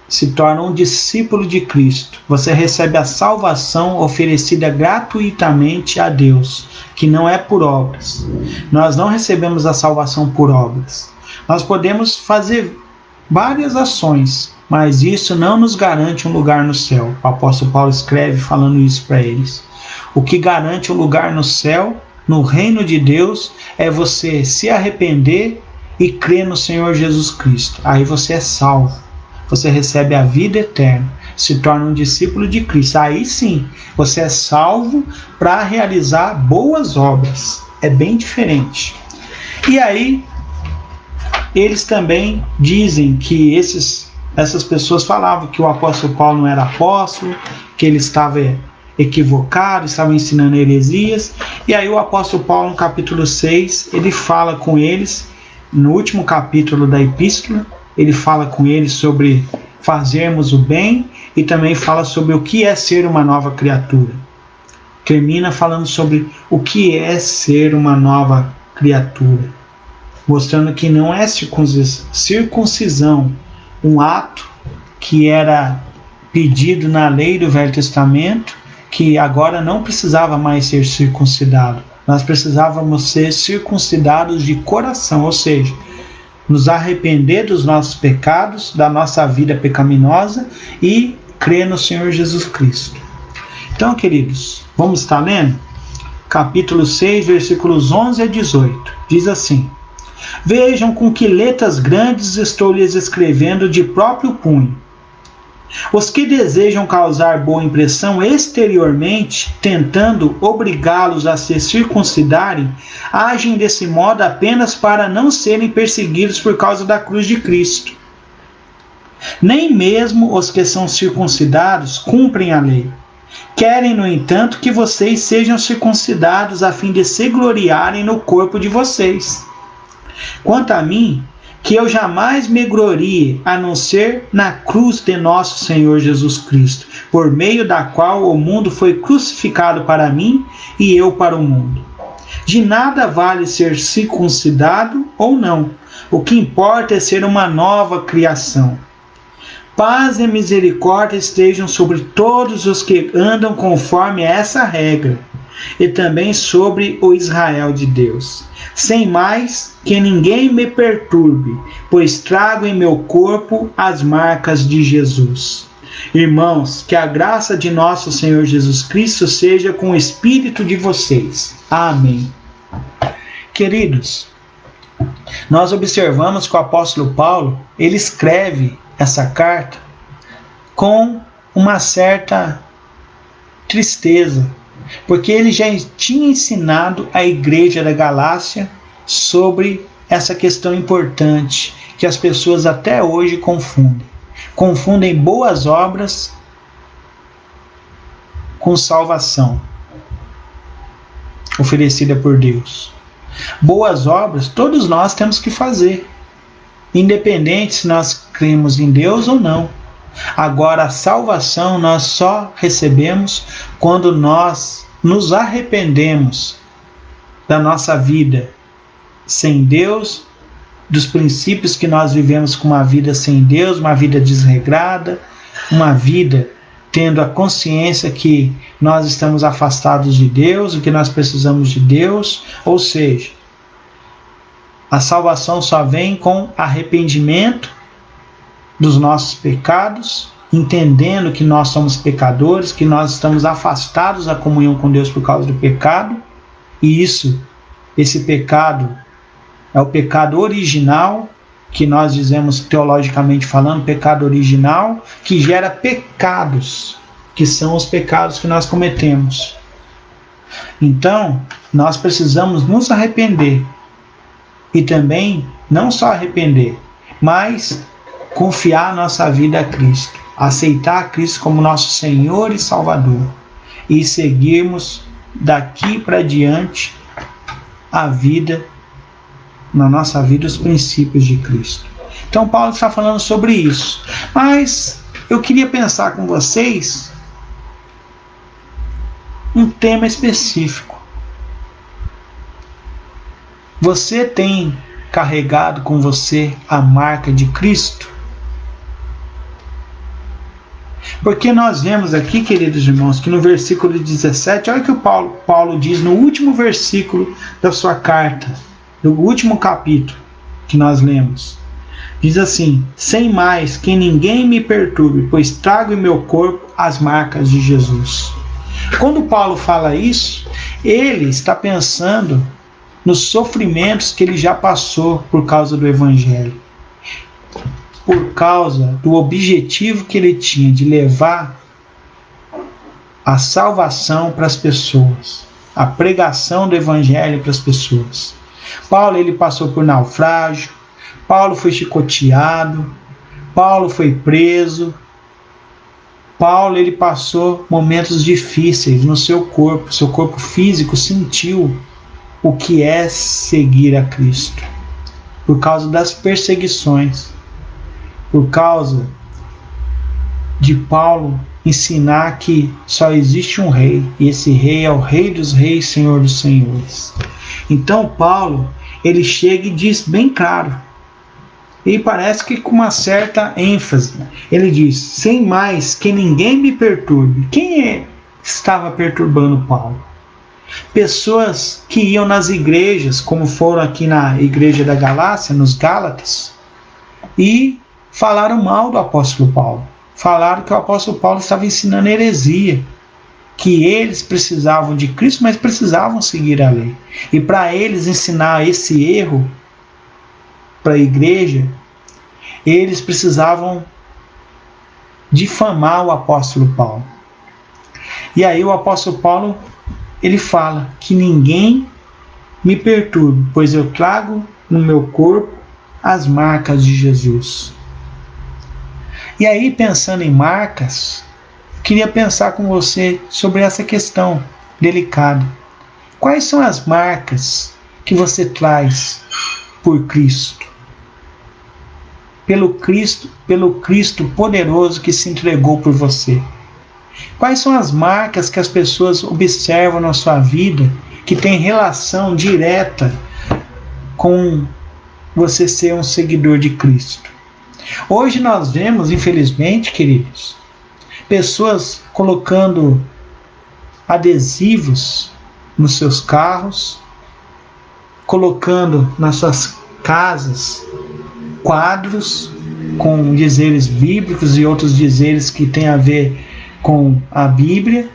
[SPEAKER 2] se torna um discípulo de Cristo. Você recebe a salvação oferecida gratuitamente a Deus, que não é por obras. Nós não recebemos a salvação por obras. Nós podemos fazer várias ações, mas isso não nos garante um lugar no céu. O apóstolo Paulo escreve falando isso para eles. O que garante um lugar no céu, no reino de Deus, é você se arrepender e crer no Senhor Jesus Cristo. Aí você é salvo. Você recebe a vida eterna, se torna um discípulo de Cristo. Aí sim, você é salvo para realizar boas obras. É bem diferente. E aí, eles também dizem que esses essas pessoas falavam que o apóstolo Paulo não era apóstolo, que ele estava equivocado, estava ensinando heresias. E aí o apóstolo Paulo, no capítulo 6, ele fala com eles, no último capítulo da epístola, ele fala com eles sobre fazermos o bem e também fala sobre o que é ser uma nova criatura. Termina falando sobre o que é ser uma nova criatura, mostrando que não é circuncisão, um ato que era pedido na lei do Velho Testamento, que agora não precisava mais ser circuncidado. Nós precisávamos ser circuncidados de coração, ou seja, nos arrepender dos nossos pecados, da nossa vida pecaminosa e crer no Senhor Jesus Cristo. Então, queridos, vamos estar lendo? Capítulo 6, versículos 11 a 18. Diz assim: Vejam com que letras grandes estou lhes escrevendo de próprio punho. Os que desejam causar boa impressão exteriormente, tentando obrigá-los a se circuncidarem, agem desse modo apenas para não serem perseguidos por causa da cruz de Cristo. Nem mesmo os que são circuncidados cumprem a lei. Querem, no entanto, que vocês sejam circuncidados a fim de se gloriarem no corpo de vocês. Quanto a mim, que eu jamais me glorie, a não ser na cruz de nosso Senhor Jesus Cristo, por meio da qual o mundo foi crucificado para mim e eu para o mundo. De nada vale ser circuncidado ou não. O que importa é ser uma nova criação. Paz e misericórdia estejam sobre todos os que andam conforme essa regra, e também sobre o Israel de Deus. Sem mais, que ninguém me perturbe, pois trago em meu corpo as marcas de Jesus. Irmãos, que a graça de nosso Senhor Jesus Cristo seja com o espírito de vocês. Amém. Queridos, nós observamos que o apóstolo Paulo, ele escreve essa carta com uma certa tristeza, porque ele já tinha ensinado a igreja da Galácia sobre essa questão importante que as pessoas até hoje confundem boas obras com salvação oferecida por Deus. Boas obras todos nós temos que fazer, independente se nós cremos em Deus ou não. Agora, a salvação nós só recebemos quando nós nos arrependemos da nossa vida sem Deus, dos princípios que nós vivemos com uma vida sem Deus, uma vida desregrada, uma vida tendo a consciência que nós estamos afastados de Deus e que nós precisamos de Deus. Ou seja, a salvação só vem com arrependimento dos nossos pecados, entendendo que nós somos pecadores, que nós estamos afastados da comunhão com Deus por causa do pecado, e esse pecado é o pecado original, que nós dizemos teologicamente falando, pecado original, que gera pecados, que são os pecados que nós cometemos. Então, nós precisamos nos arrepender, e também não só arrepender, mas confiar nossa vida a Cristo, aceitar a Cristo como nosso Senhor e Salvador, e seguirmos daqui para diante na nossa vida, os princípios de Cristo. Então Paulo está falando sobre isso, mas eu queria pensar com vocês um tema específico. Você tem carregado com você a marca de Cristo? Porque nós vemos aqui, queridos irmãos, que no versículo 17, olha o que o Paulo diz no último versículo da sua carta, do último capítulo que nós lemos. Diz assim: sem mais que ninguém me perturbe, pois trago em meu corpo as marcas de Jesus. Quando Paulo fala isso, ele está pensando nos sofrimentos que ele já passou por causa do Evangelho, por causa do objetivo que ele tinha de levar a salvação para as pessoas, a pregação do Evangelho para as pessoas. Paulo, ele passou por naufrágio, Paulo foi chicoteado, Paulo foi preso. Paulo, ele passou momentos difíceis no seu corpo físico sentiu o que é seguir a Cristo, por causa das perseguições, por causa de Paulo ensinar que só existe um rei, e esse rei é o Rei dos Reis, Senhor dos Senhores. Então Paulo, ele chega e diz bem claro, e parece que com uma certa ênfase, ele diz: sem mais que ninguém me perturbe. Quem estava perturbando Paulo? Pessoas que iam nas igrejas, como foram aqui na igreja da Galácia, nos Gálatas, e falaram mal do apóstolo Paulo. Falaram que o apóstolo Paulo estava ensinando heresia, que eles precisavam de Cristo, mas precisavam seguir a lei. E para eles ensinar esse erro para a igreja, eles precisavam difamar o apóstolo Paulo. E aí o apóstolo Paulo, ele fala que ninguém me perturbe, pois eu trago no meu corpo as marcas de Jesus. E aí, pensando em marcas, queria pensar com você sobre essa questão delicada. Quais são as marcas que você traz por Cristo? Pelo Cristo poderoso que se entregou por você. Quais são as marcas que as pessoas observam na sua vida que tem relação direta com você ser um seguidor de Cristo? Hoje nós vemos, infelizmente, queridos, pessoas colocando adesivos nos seus carros, colocando nas suas casas quadros com dizeres bíblicos e outros dizeres que têm a ver com a Bíblia.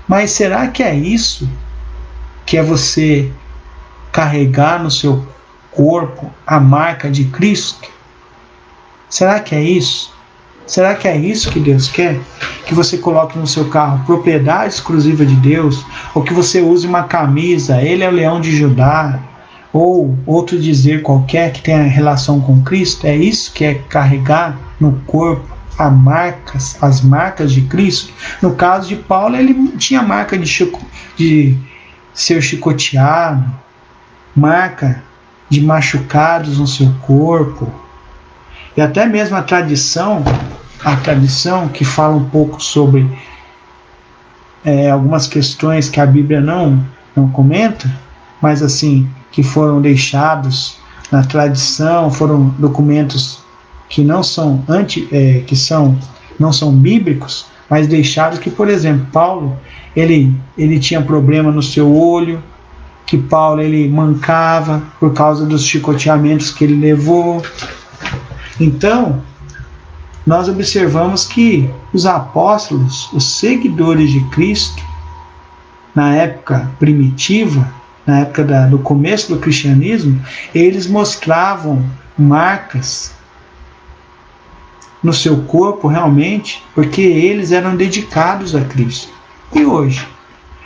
[SPEAKER 2] Mas será que é isso que é você carregar no seu corpo a marca de Cristo? Será que é isso? Será que é isso que Deus quer? Que você coloque no seu carro propriedade exclusiva de Deus? Ou que você use uma camisa, ele é o leão de Judá? Ou outro dizer qualquer que tenha relação com Cristo? É isso que é carregar no corpo as marcas de Cristo? No caso de Paulo, ele tinha marca de ser chicoteado, marca de machucados no seu corpo. E até mesmo a tradição que fala um pouco sobre algumas questões que a Bíblia não comenta, mas assim, que foram deixados na tradição, foram documentos que não são não são bíblicos, mas deixados que, por exemplo, Paulo, ele tinha problema no seu olho, que Paulo ele mancava por causa dos chicoteamentos que ele levou. Então, nós observamos que os apóstolos, os seguidores de Cristo, na época primitiva, na época do começo do cristianismo, eles mostravam marcas no seu corpo realmente, porque eles eram dedicados a Cristo. E hoje,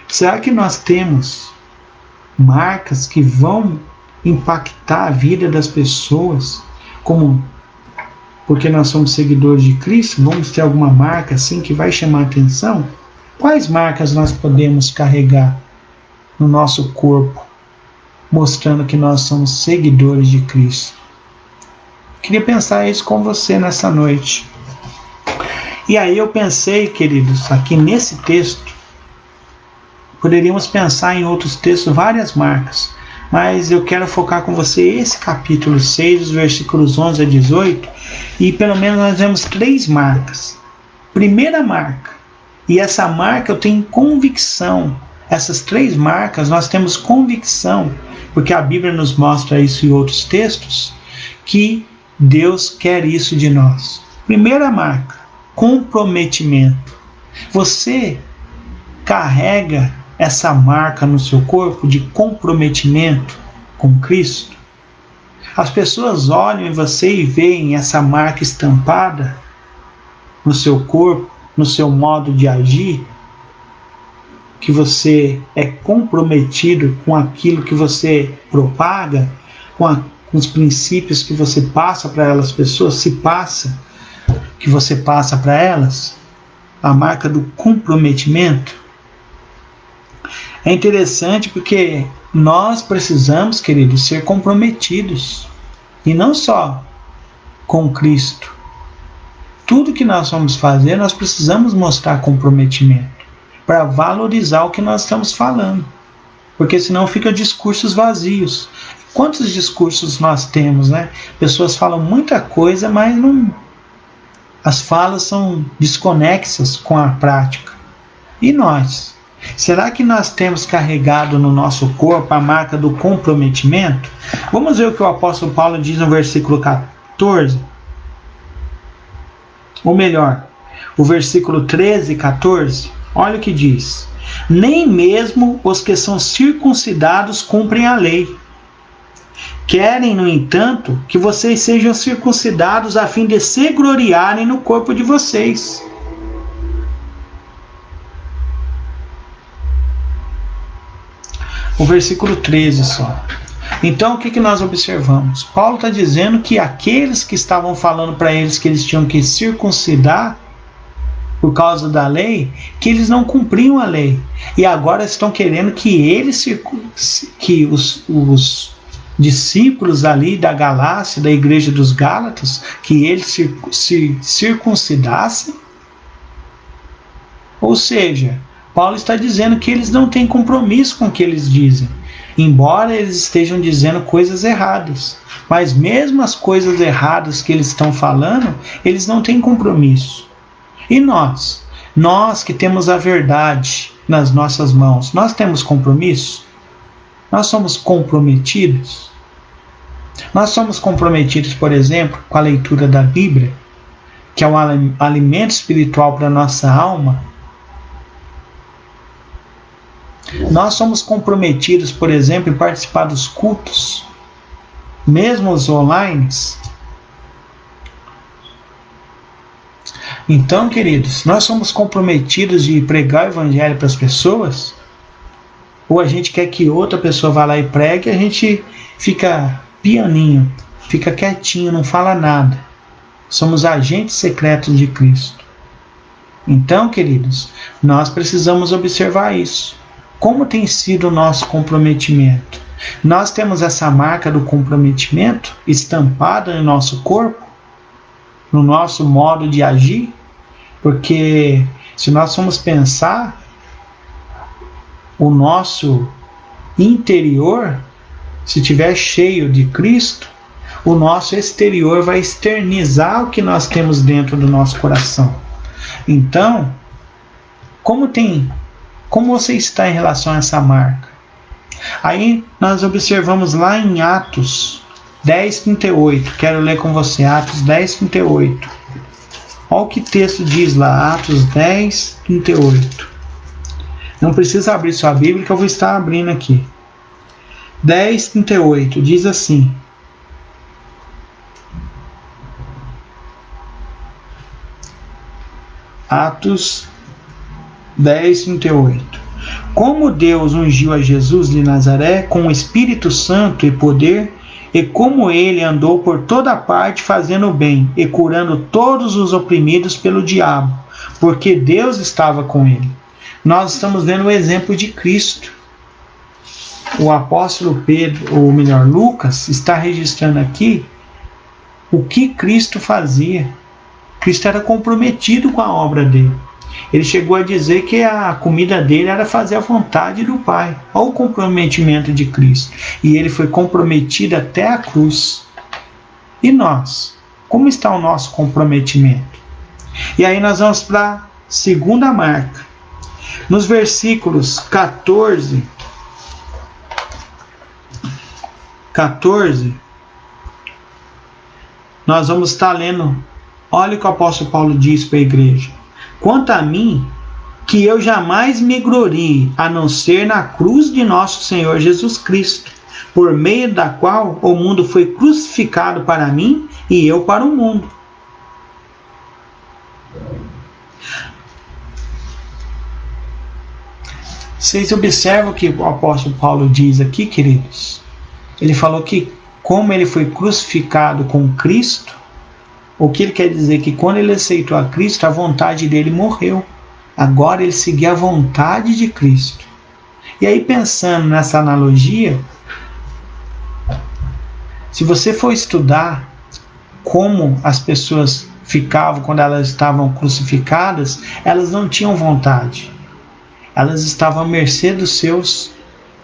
[SPEAKER 2] será que nós temos marcas que vão impactar a vida das pessoas, porque nós somos seguidores de Cristo? Vamos ter alguma marca assim que vai chamar a atenção? Quais marcas nós podemos carregar no nosso corpo, mostrando que nós somos seguidores de Cristo? Queria pensar isso com você nessa noite. E aí eu pensei, queridos, aqui nesse texto, poderíamos pensar em outros textos, várias marcas, mas eu quero focar com você esse capítulo 6, os versículos 11 a 18, e pelo menos nós vemos 3 marcas. Primeira marca, e essa marca eu tenho convicção, essas 3 marcas nós temos convicção, porque a Bíblia nos mostra isso em outros textos, que Deus quer isso de nós. Primeira marca, comprometimento. Você carrega essa marca no seu corpo de comprometimento com Cristo? As pessoas olham em você e veem essa marca estampada no seu corpo, no seu modo de agir, que você é comprometido com aquilo que você propaga, com nos princípios que você passa para elas, pessoas, que você passa para elas, a marca do comprometimento. É interessante porque nós precisamos, queridos, ser comprometidos, e não só com Cristo. Tudo que nós vamos fazer, nós precisamos mostrar comprometimento para valorizar o que nós estamos falando, porque senão fica discursos vazios. Quantos discursos nós temos, né? Pessoas falam muita coisa, mas não, as falas são desconexas com a prática. E nós? Será que nós temos carregado no nosso corpo a marca do comprometimento? Vamos ver o que o apóstolo Paulo diz no versículo 14. Ou melhor, o versículo 13 e 14. Olha o que diz. Nem mesmo os que são circuncidados cumprem a lei. Querem, no entanto, que vocês sejam circuncidados a fim de se gloriarem no corpo de vocês. O versículo 13 só. Então, o que nós observamos? Paulo está dizendo que aqueles que estavam falando para eles que eles tinham que circuncidar por causa da lei, que eles não cumpriam a lei. E agora estão querendo que eles, que os discípulos ali da Galácia, da igreja dos Gálatas, que eles se circuncidassem. Ou seja, Paulo está dizendo que eles não têm compromisso com o que eles dizem, embora eles estejam dizendo coisas erradas. Mas mesmo as coisas erradas que eles estão falando, eles não têm compromisso. E nós? Nós que temos a verdade nas nossas mãos, nós temos compromisso? Nós somos comprometidos? Nós somos comprometidos, por exemplo, com a leitura da Bíblia, que é um alimento espiritual para a nossa alma? Nós somos comprometidos, por exemplo, em participar dos cultos, mesmo os online? Então, queridos, nós somos comprometidos de pregar o evangelho para as pessoas? Ou a gente quer que outra pessoa vá lá e pregue e a gente fica pianinho, fica quietinho, não fala nada? Somos agentes secretos de Cristo. Então, queridos, nós precisamos observar isso. Como tem sido o nosso comprometimento? Nós temos essa marca do comprometimento estampada no nosso corpo, no nosso modo de agir? Porque se nós formos pensar, o nosso interior, se estiver cheio de Cristo, o nosso exterior vai externizar o que nós temos dentro do nosso coração. Então, como você está em relação a essa marca? Aí nós observamos lá em Atos 10:38. Quero ler com você Atos 10:38. Olha o que o texto diz lá, Atos 10:38. Não precisa abrir sua Bíblia que eu vou estar abrindo aqui. 10:38 diz assim: Atos 10:38. Como Deus ungiu a Jesus de Nazaré com o Espírito Santo e poder, e como ele andou por toda parte fazendo o bem e curando todos os oprimidos pelo diabo, porque Deus estava com ele. Nós estamos vendo o exemplo de Cristo. O apóstolo Pedro, ou melhor, Lucas, está registrando aqui o que Cristo fazia. Cristo era comprometido com a obra dele. Ele chegou a dizer que a comida dele era fazer a vontade do Pai. Olha o comprometimento de Cristo. E ele foi comprometido até a cruz. E nós? Como está o nosso comprometimento? E aí nós vamos para a segunda marca. Nos versículos 14, nós vamos estar lendo. Olha o que o apóstolo Paulo diz para a igreja. Quanto a mim, que eu jamais me glorie, a não ser na cruz de nosso Senhor Jesus Cristo, por meio da qual o mundo foi crucificado para mim e eu para o mundo. Vocês observam o que o apóstolo Paulo diz aqui, queridos? Ele falou que como ele foi crucificado com Cristo, o que ele quer dizer? Que quando ele aceitou a Cristo, a vontade dele morreu. Agora ele seguia a vontade de Cristo. E aí, pensando nessa analogia, se você for estudar como as pessoas ficavam quando elas estavam crucificadas, elas não tinham vontade. Elas estavam à mercê dos seus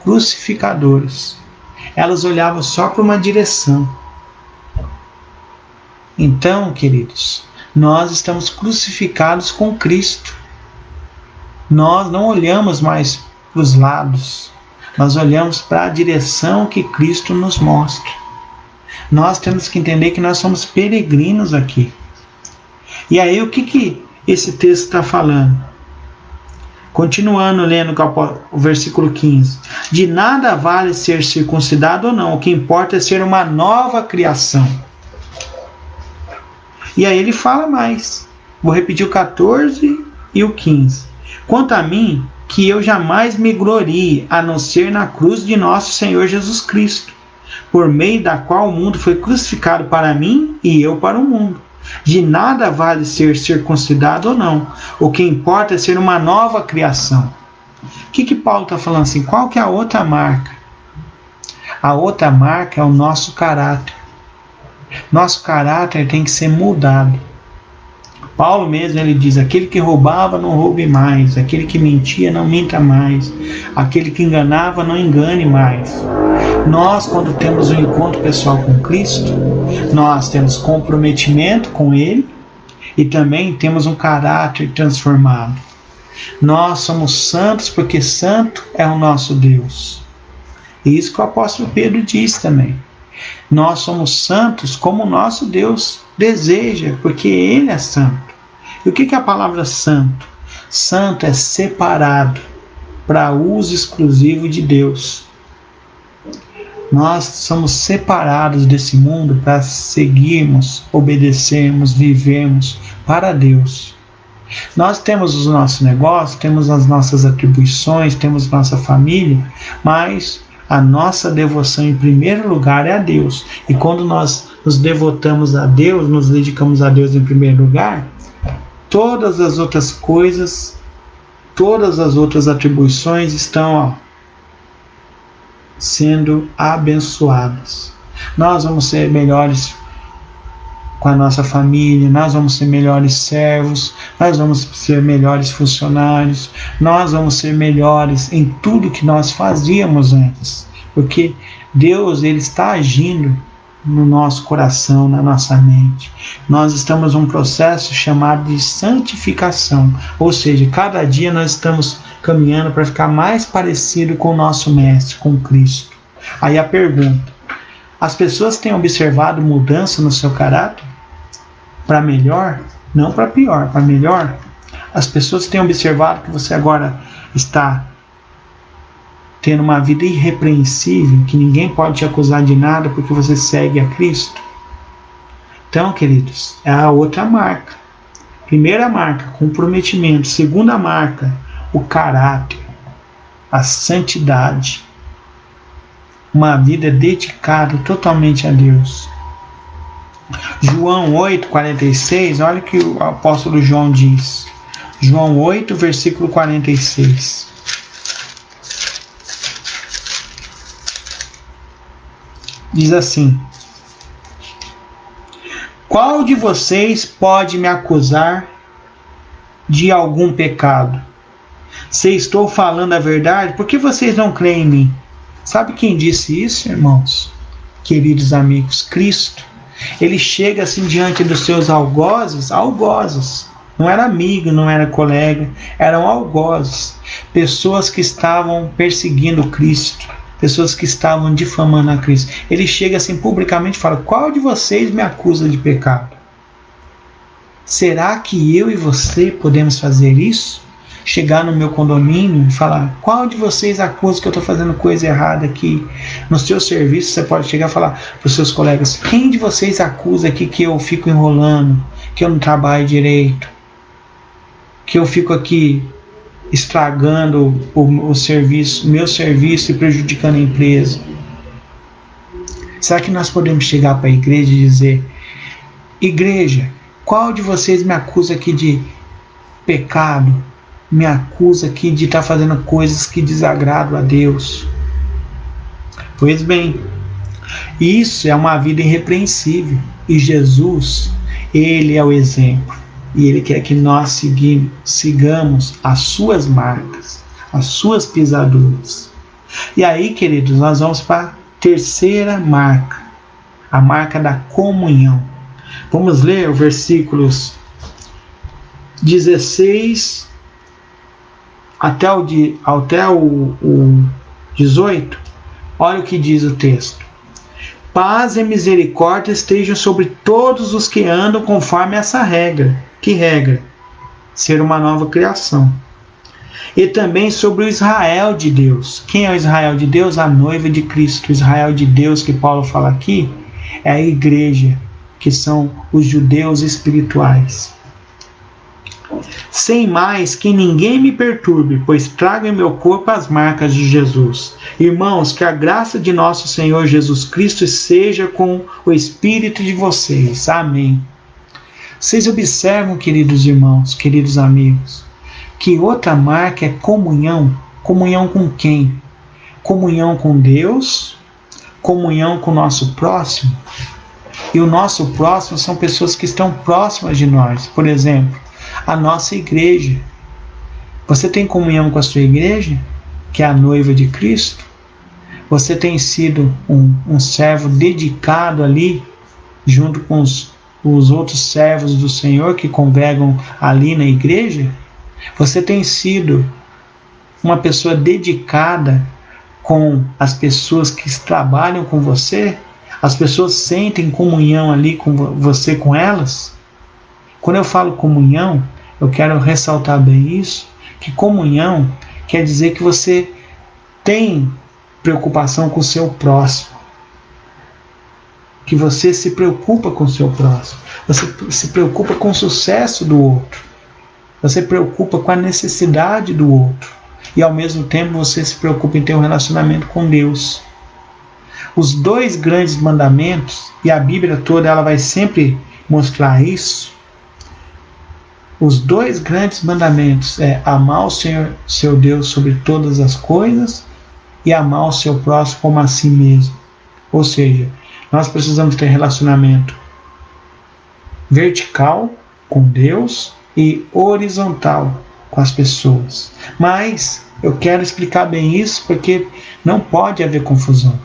[SPEAKER 2] crucificadores. Elas olhavam só para uma direção. Então, queridos, nós estamos crucificados com Cristo. Nós não olhamos mais para os lados. Nós olhamos para a direção que Cristo nos mostra. Nós temos que entender que nós somos peregrinos aqui. E aí, o que esse texto está falando? Continuando lendo o versículo 15. De nada vale ser circuncidado ou não, o que importa é ser uma nova criação. E aí ele fala mais. Vou repetir o 14 e o 15. Quanto a mim, que eu jamais me glorie, a não ser na cruz de nosso Senhor Jesus Cristo, por meio da qual o mundo foi crucificado para mim e eu para o mundo. De nada vale ser circuncidado ou não. O que importa é ser uma nova criação. O que Paulo está falando assim? Qual que é a outra marca? A outra marca é o nosso caráter. Nosso caráter tem que ser mudado. Paulo mesmo ele diz: aquele que roubava não roube mais, aquele que mentia não minta mais, aquele que enganava não engane mais. Nós, quando temos um encontro pessoal com Cristo, nós temos comprometimento com Ele e também temos um caráter transformado. Nós somos santos porque santo é o nosso Deus. E isso que o apóstolo Pedro diz também. Nós somos santos como o nosso Deus deseja, porque Ele é santo. E o que é a palavra santo? Santo é separado para uso exclusivo de Deus. Nós somos separados desse mundo para seguirmos, obedecermos, vivermos para Deus. Nós temos os nossos negócios, temos as nossas atribuições, temos nossa família, mas a nossa devoção em primeiro lugar é a Deus. E quando nós nos devotamos a Deus, nos dedicamos a Deus em primeiro lugar, todas as outras coisas, todas as outras atribuições estão sendo abençoadas. Nós vamos ser melhores com a nossa família, nós vamos ser melhores servos, nós vamos ser melhores funcionários, nós vamos ser melhores em tudo que nós fazíamos antes, porque Deus ele está agindo no nosso coração, na nossa mente. Nós estamos num processo chamado de santificação, ou seja, cada dia nós estamos caminhando para ficar mais parecido com o nosso Mestre, com Cristo. Aí a pergunta: as pessoas têm observado mudança no seu caráter? Para melhor? Não para pior, para melhor? As pessoas têm observado que você agora está tendo uma vida irrepreensível, que ninguém pode te acusar de nada porque você segue a Cristo? Então, queridos, é a outra marca. Primeira marca, comprometimento. Segunda marca, o caráter, a santidade. Uma vida dedicada totalmente a Deus. João 8:46, olha o que o apóstolo João diz. João 8, versículo 46. Diz assim: qual de vocês pode me acusar de algum pecado? Se estou falando a verdade, por que vocês não creem em mim? Sabe quem disse isso, irmãos? Queridos amigos, Cristo. Ele chega assim diante dos seus algozes, não era amigo, não era colega, eram algozes, pessoas que estavam perseguindo Cristo, pessoas que estavam difamando a Cristo. Ele chega assim publicamente e fala: qual de vocês me acusa de pecado? Será que eu e você podemos fazer isso? Chegar no meu condomínio e falar: qual de vocês acusa que eu estou fazendo coisa errada aqui? No seu serviço você pode chegar e falar para os seus colegas: quem de vocês acusa aqui que eu fico enrolando, que eu não trabalho direito, que eu fico aqui estragando o serviço, meu serviço, e prejudicando a empresa? Será que nós podemos chegar para a igreja e dizer: igreja, qual de vocês me acusa aqui de pecado? Me acusa aqui de estar fazendo coisas que desagradam a Deus? Pois bem, isso é uma vida irrepreensível. E Jesus, Ele é o exemplo. E Ele quer que nós sigamos as suas marcas, as suas pisaduras. E aí, queridos, nós vamos para a terceira marca, a marca da comunhão. Vamos ler os versículos 16 até o 18. Olha o que diz o texto. Paz e misericórdia estejam sobre todos os que andam conforme essa regra. Que regra? Ser uma nova criação. E também sobre o Israel de Deus. Quem é o Israel de Deus? A noiva de Cristo. O Israel de Deus que Paulo fala aqui é a igreja, que são os judeus espirituais. Sem mais que ninguém me perturbe, pois trago em meu corpo as marcas de Jesus. Irmãos, que a graça de nosso Senhor Jesus Cristo seja com o espírito de vocês. Amém. Vocês observam, queridos irmãos, queridos amigos, que outra marca é comunhão. Comunhão com quem? Comunhão com Deus, comunhão com o nosso próximo. E o nosso próximo são pessoas que estão próximas de nós. Por exemplo, a nossa igreja. Você tem comunhão com a sua igreja, que é a noiva de Cristo? Você tem sido um servo dedicado ali, junto com os outros servos do Senhor que congregam ali na igreja? Você tem sido uma pessoa dedicada com as pessoas que trabalham com você? As pessoas sentem comunhão ali com você, com elas? Quando eu falo comunhão, eu quero ressaltar bem isso, que comunhão quer dizer que você tem preocupação com o seu próximo, que você se preocupa com o seu próximo, você se preocupa com o sucesso do outro, você se preocupa com a necessidade do outro, e ao mesmo tempo você se preocupa em ter um relacionamento com Deus. Os dois grandes mandamentos, e a Bíblia toda ela vai sempre mostrar isso. Os dois grandes mandamentos é amar o Senhor, seu Deus, sobre todas as coisas e amar o seu próximo como a si mesmo. Ou seja, nós precisamos ter relacionamento vertical com Deus e horizontal com as pessoas. Mas eu quero explicar bem isso porque não pode haver confusão.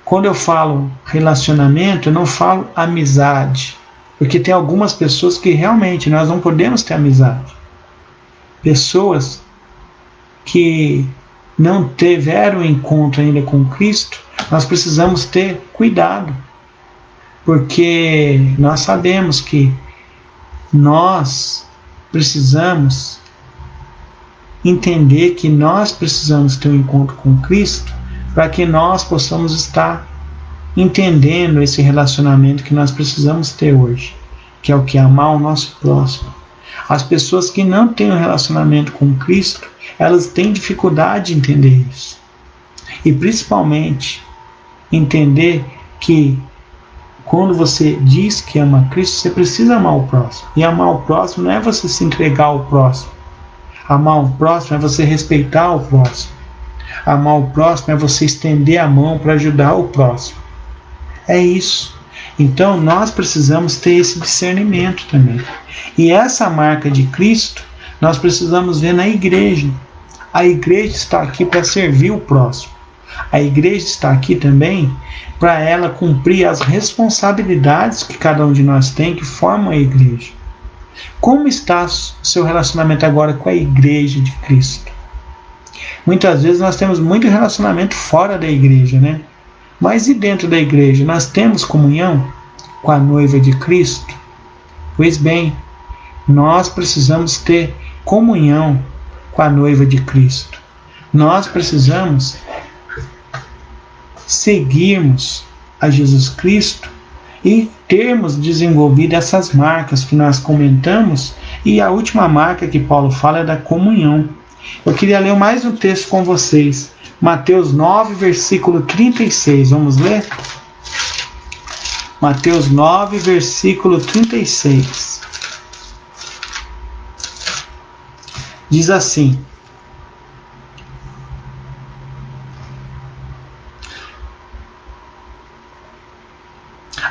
[SPEAKER 2] Quando eu falo relacionamento, eu não falo amizade. Porque tem algumas pessoas que realmente nós não podemos ter amizade. Pessoas que não tiveram encontro ainda com Cristo, nós precisamos ter cuidado. Porque nós sabemos que nós precisamos entender que nós precisamos ter um encontro com Cristo para que nós possamos estar entendendo esse relacionamento que nós precisamos ter hoje, que é o que? Amar o nosso próximo. As pessoas que não têm um relacionamento com Cristo, elas têm dificuldade de entender isso. E principalmente, entender que quando você diz que ama Cristo, você precisa amar o próximo. E amar o próximo não é você se entregar ao próximo. Amar o próximo é você respeitar o próximo. Amar o próximo é você estender a mão para ajudar o próximo. É isso. Então nós precisamos ter esse discernimento também. E essa marca de Cristo nós precisamos ver na igreja. A igreja está aqui para servir o próximo. A igreja está aqui também para ela cumprir as responsabilidades que cada um de nós tem, que formam a igreja. Como está o seu relacionamento agora com a igreja de Cristo? Muitas vezes nós temos muito relacionamento fora da igreja, né? Mas e dentro da igreja? Nós temos comunhão com a noiva de Cristo? Pois bem, nós precisamos ter comunhão com a noiva de Cristo. Nós precisamos seguirmos a Jesus Cristo e termos desenvolvido essas marcas que nós comentamos. E a última marca que Paulo fala é da comunhão. Eu queria ler mais um texto com vocês. Mateus 9, versículo 36. Vamos ler? Mateus 9, versículo 36. Diz assim: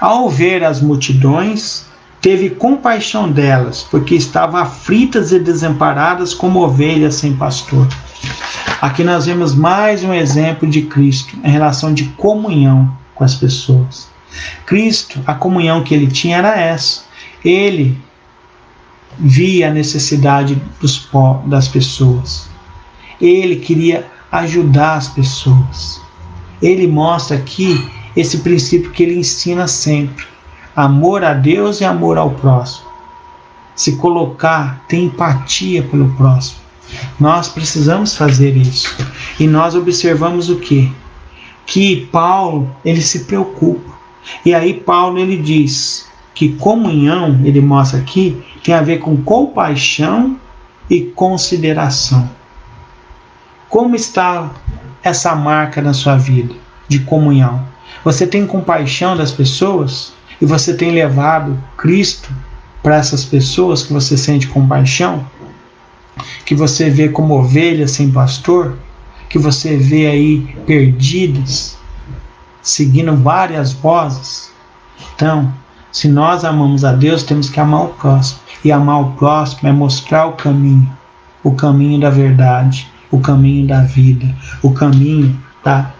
[SPEAKER 2] ao ver as multidões, teve compaixão delas, porque estavam aflitas e desamparadas como ovelhas sem pastor. Aqui nós vemos mais um exemplo de Cristo em relação de comunhão com as pessoas. Cristo, a comunhão que ele tinha era essa. Ele via a necessidade das pessoas. Ele queria ajudar as pessoas. Ele mostra aqui esse princípio que ele ensina sempre: amor a Deus e amor ao próximo. Se colocar, ter empatia pelo próximo. Nós precisamos fazer isso. E nós observamos o quê? Que Paulo, ele se preocupa. E aí Paulo, ele diz que comunhão, ele mostra aqui, tem a ver com compaixão e consideração. Como está essa marca na sua vida de comunhão? Você tem compaixão das pessoas? E você tem levado Cristo para essas pessoas que você sente compaixão? Que você vê como ovelhas sem pastor? Que você vê aí perdidas, seguindo várias vozes? Então, se nós amamos a Deus, temos que amar o próximo. E amar o próximo é mostrar o caminho da verdade, o caminho da vida, o caminho da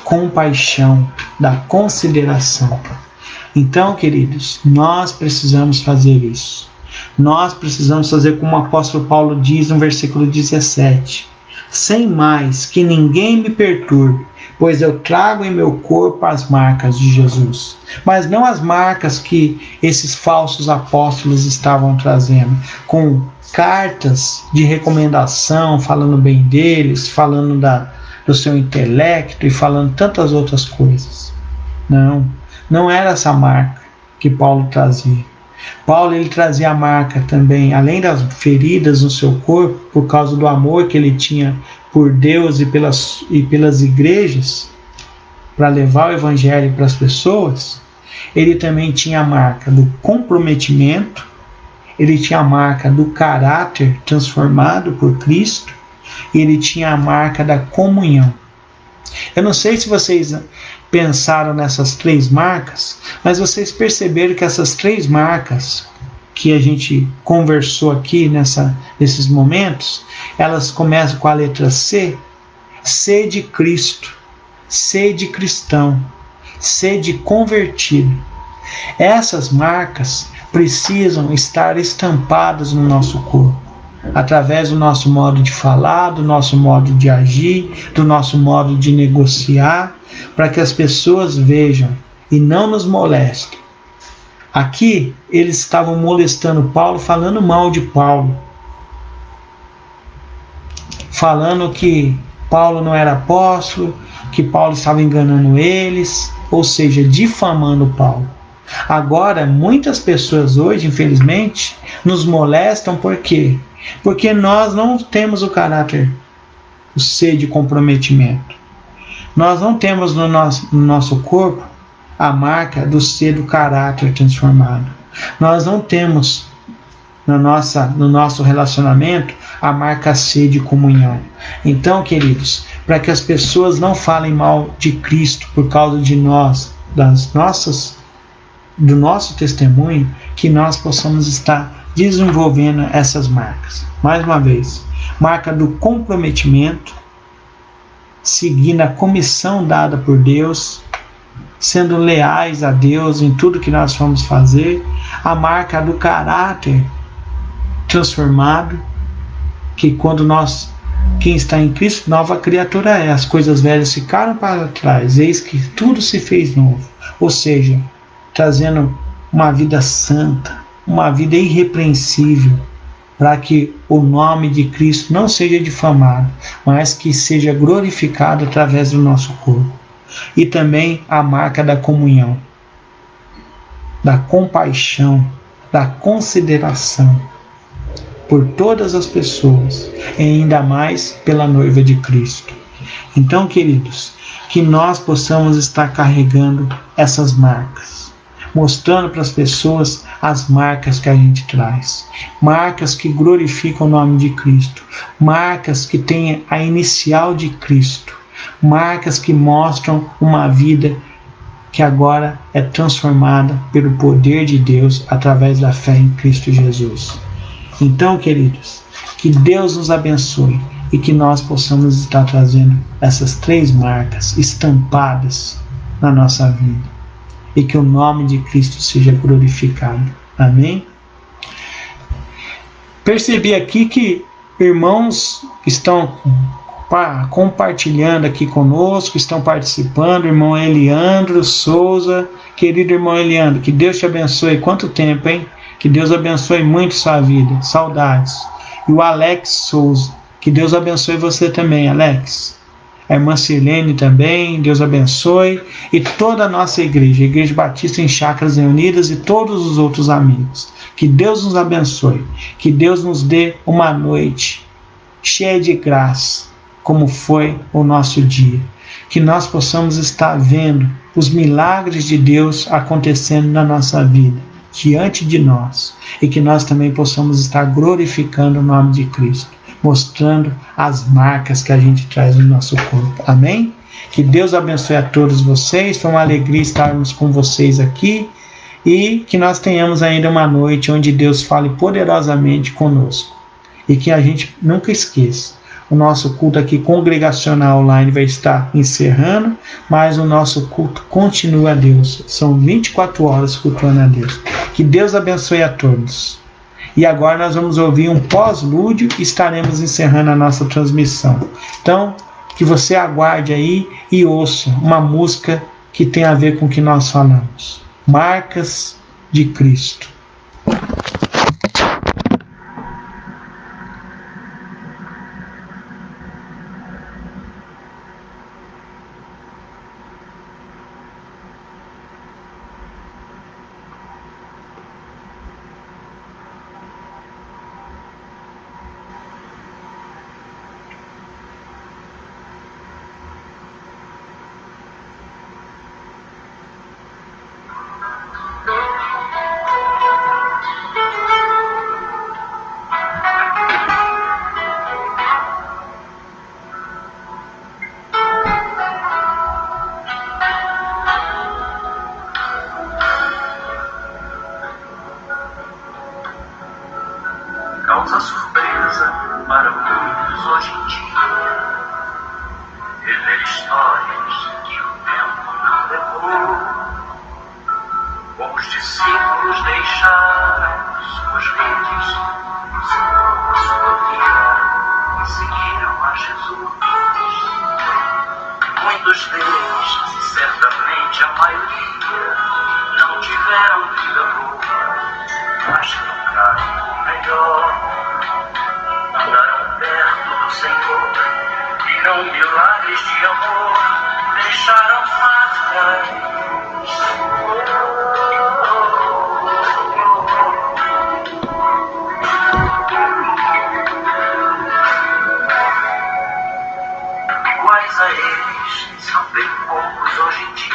[SPEAKER 2] compaixão, da consideração. Então, queridos, nós precisamos fazer isso. Nós precisamos fazer como o apóstolo Paulo diz no versículo 17: sem mais que ninguém me perturbe, pois eu trago em meu corpo as marcas de Jesus. Mas não as marcas que esses falsos apóstolos estavam trazendo, com cartas de recomendação, falando bem deles, falando do seu intelecto e falando tantas outras coisas. Não era essa marca que Paulo trazia. Paulo, ele trazia a marca também, além das feridas no seu corpo, por causa do amor que ele tinha por Deus e pelas igrejas, para levar o evangelho para as pessoas. Ele também tinha a marca do comprometimento, ele tinha a marca do caráter transformado por Cristo, e ele tinha a marca da comunhão. Eu não sei se vocês pensaram nessas três marcas, mas vocês perceberam que essas três marcas que a gente conversou aqui nesses momentos, elas começam com a letra C. C de Cristo, C de cristão, C de convertido. Essas marcas precisam estar estampadas no nosso corpo, através do nosso modo de falar, do nosso modo de agir, do nosso modo de negociar, para que as pessoas vejam e não nos molestem. Aqui eles estavam molestando Paulo, falando mal de Paulo, falando que Paulo não era apóstolo, que Paulo estava enganando eles, ou seja, difamando Paulo. Agora, muitas pessoas hoje, infelizmente, nos molestam por quê? Porque nós não temos o caráter, o C de comprometimento. Nós não temos no nosso corpo a marca do C do caráter transformado. Nós não temos no nosso relacionamento a marca C de comunhão. Então, queridos, para que as pessoas não falem mal de Cristo por causa de nós, do nosso testemunho, que nós possamos estar desenvolvendo essas marcas. Mais uma vez, marca do comprometimento, seguindo a comissão dada por Deus, sendo leais a Deus em tudo que nós vamos fazer. A marca do caráter transformado, que quando quem está em Cristo, nova criatura é. As coisas velhas ficaram para trás, eis que tudo se fez novo. Ou seja, trazendo uma vida santa, uma vida irrepreensível, para que o nome de Cristo não seja difamado, mas que seja glorificado através do nosso corpo. E também a marca da comunhão, da compaixão, da consideração. por todas as pessoas, e ainda mais pela noiva de Cristo. Então, queridos, que nós possamos estar carregando essas marcas, mostrando para as pessoas as marcas que a gente traz, marcas que glorificam o nome de Cristo, marcas que têm a inicial de Cristo, marcas que mostram uma vida que agora é transformada pelo poder de Deus através da fé em Cristo Jesus. Então, queridos, que Deus nos abençoe e que nós possamos estar trazendo essas 3 marcas estampadas na nossa vida e que o nome de Cristo seja glorificado. Amém? Percebi aqui que irmãos estão compartilhando aqui conosco, estão participando. Irmão Eliandro Souza, querido irmão Eliandro, que Deus te abençoe. Quanto tempo, hein? Que Deus abençoe muito sua vida, saudades. E o Alex Souza, que Deus abençoe você também, Alex. A irmã Sirlene também, Deus abençoe. E toda a nossa igreja, a Igreja Batista em Chácaras Reunidas, e todos os outros amigos. Que Deus nos abençoe, que Deus nos dê uma noite cheia de graça, como foi o nosso dia. Que nós possamos estar vendo os milagres de Deus acontecendo na nossa vida, diante de nós, e que nós também possamos estar glorificando o nome de Cristo, mostrando as marcas que a gente traz no nosso corpo. Amém? Que Deus abençoe a todos vocês. Foi uma alegria estarmos com vocês aqui e que nós tenhamos ainda uma noite onde Deus fale poderosamente conosco. E que a gente nunca esqueça, o nosso culto aqui congregacional online vai estar encerrando, mas o nosso culto continua a Deus. São 24 horas cultuando a Deus. Que Deus abençoe a todos. E agora nós vamos ouvir um pós-lúdio e estaremos encerrando a nossa transmissão. Então, que você aguarde aí e ouça uma música que tem a ver com o que nós falamos. Marcas de Cristo.
[SPEAKER 1] Causa surpresa para muitos hoje em dia rever histórias que o tempo não levou. Como os discípulos deixaram suas redes, sua vida e seguiram a Jesus. Muitos deles, certamente a maioria, não tiveram vida boa, mas trocaram melhor. Andaram perto do Senhor e não milagres de amor deixaram marcas. Iguais a eles são bem poucos hoje em dia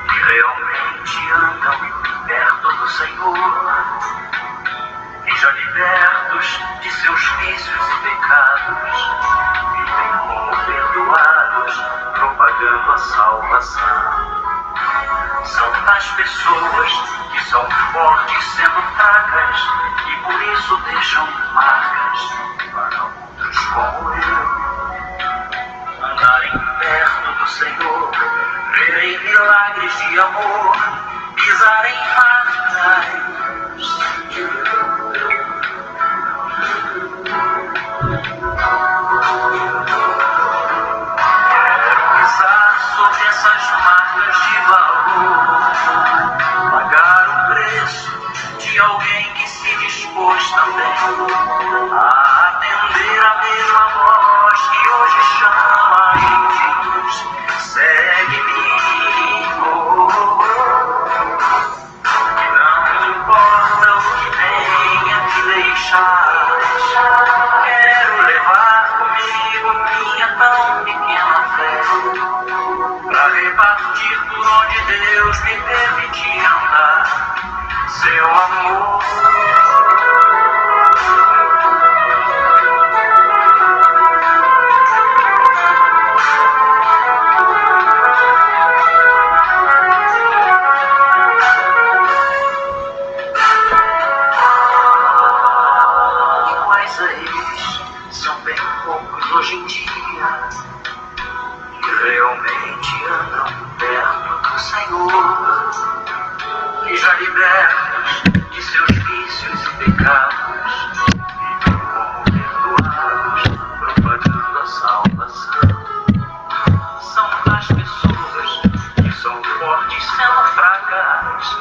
[SPEAKER 1] que realmente andam perto do Senhor. E já libertos de seus vícios e pecados, vivem como perdoados, propagando a salvação. São tais pessoas que são fortes sendo fracas e por isso deixam marcas para outros como eu. Andarem perto do Senhor, verem milagres de amor, pisarem marcas. Sobre essas marcas de valor, pagar o preço de alguém que se dispôs também a atender a mesma voz que hoje chama e diz: segue-me. E não importa o que vem Deus me permitiram dar seu amor. Iguais a eles são bem poucos hoje em dia que realmente andam perto do Senhor, que já libertos de seus vícios e pecados vivem como perdoados, propagando a salvação. São as pessoas que são fortes sendo fracas,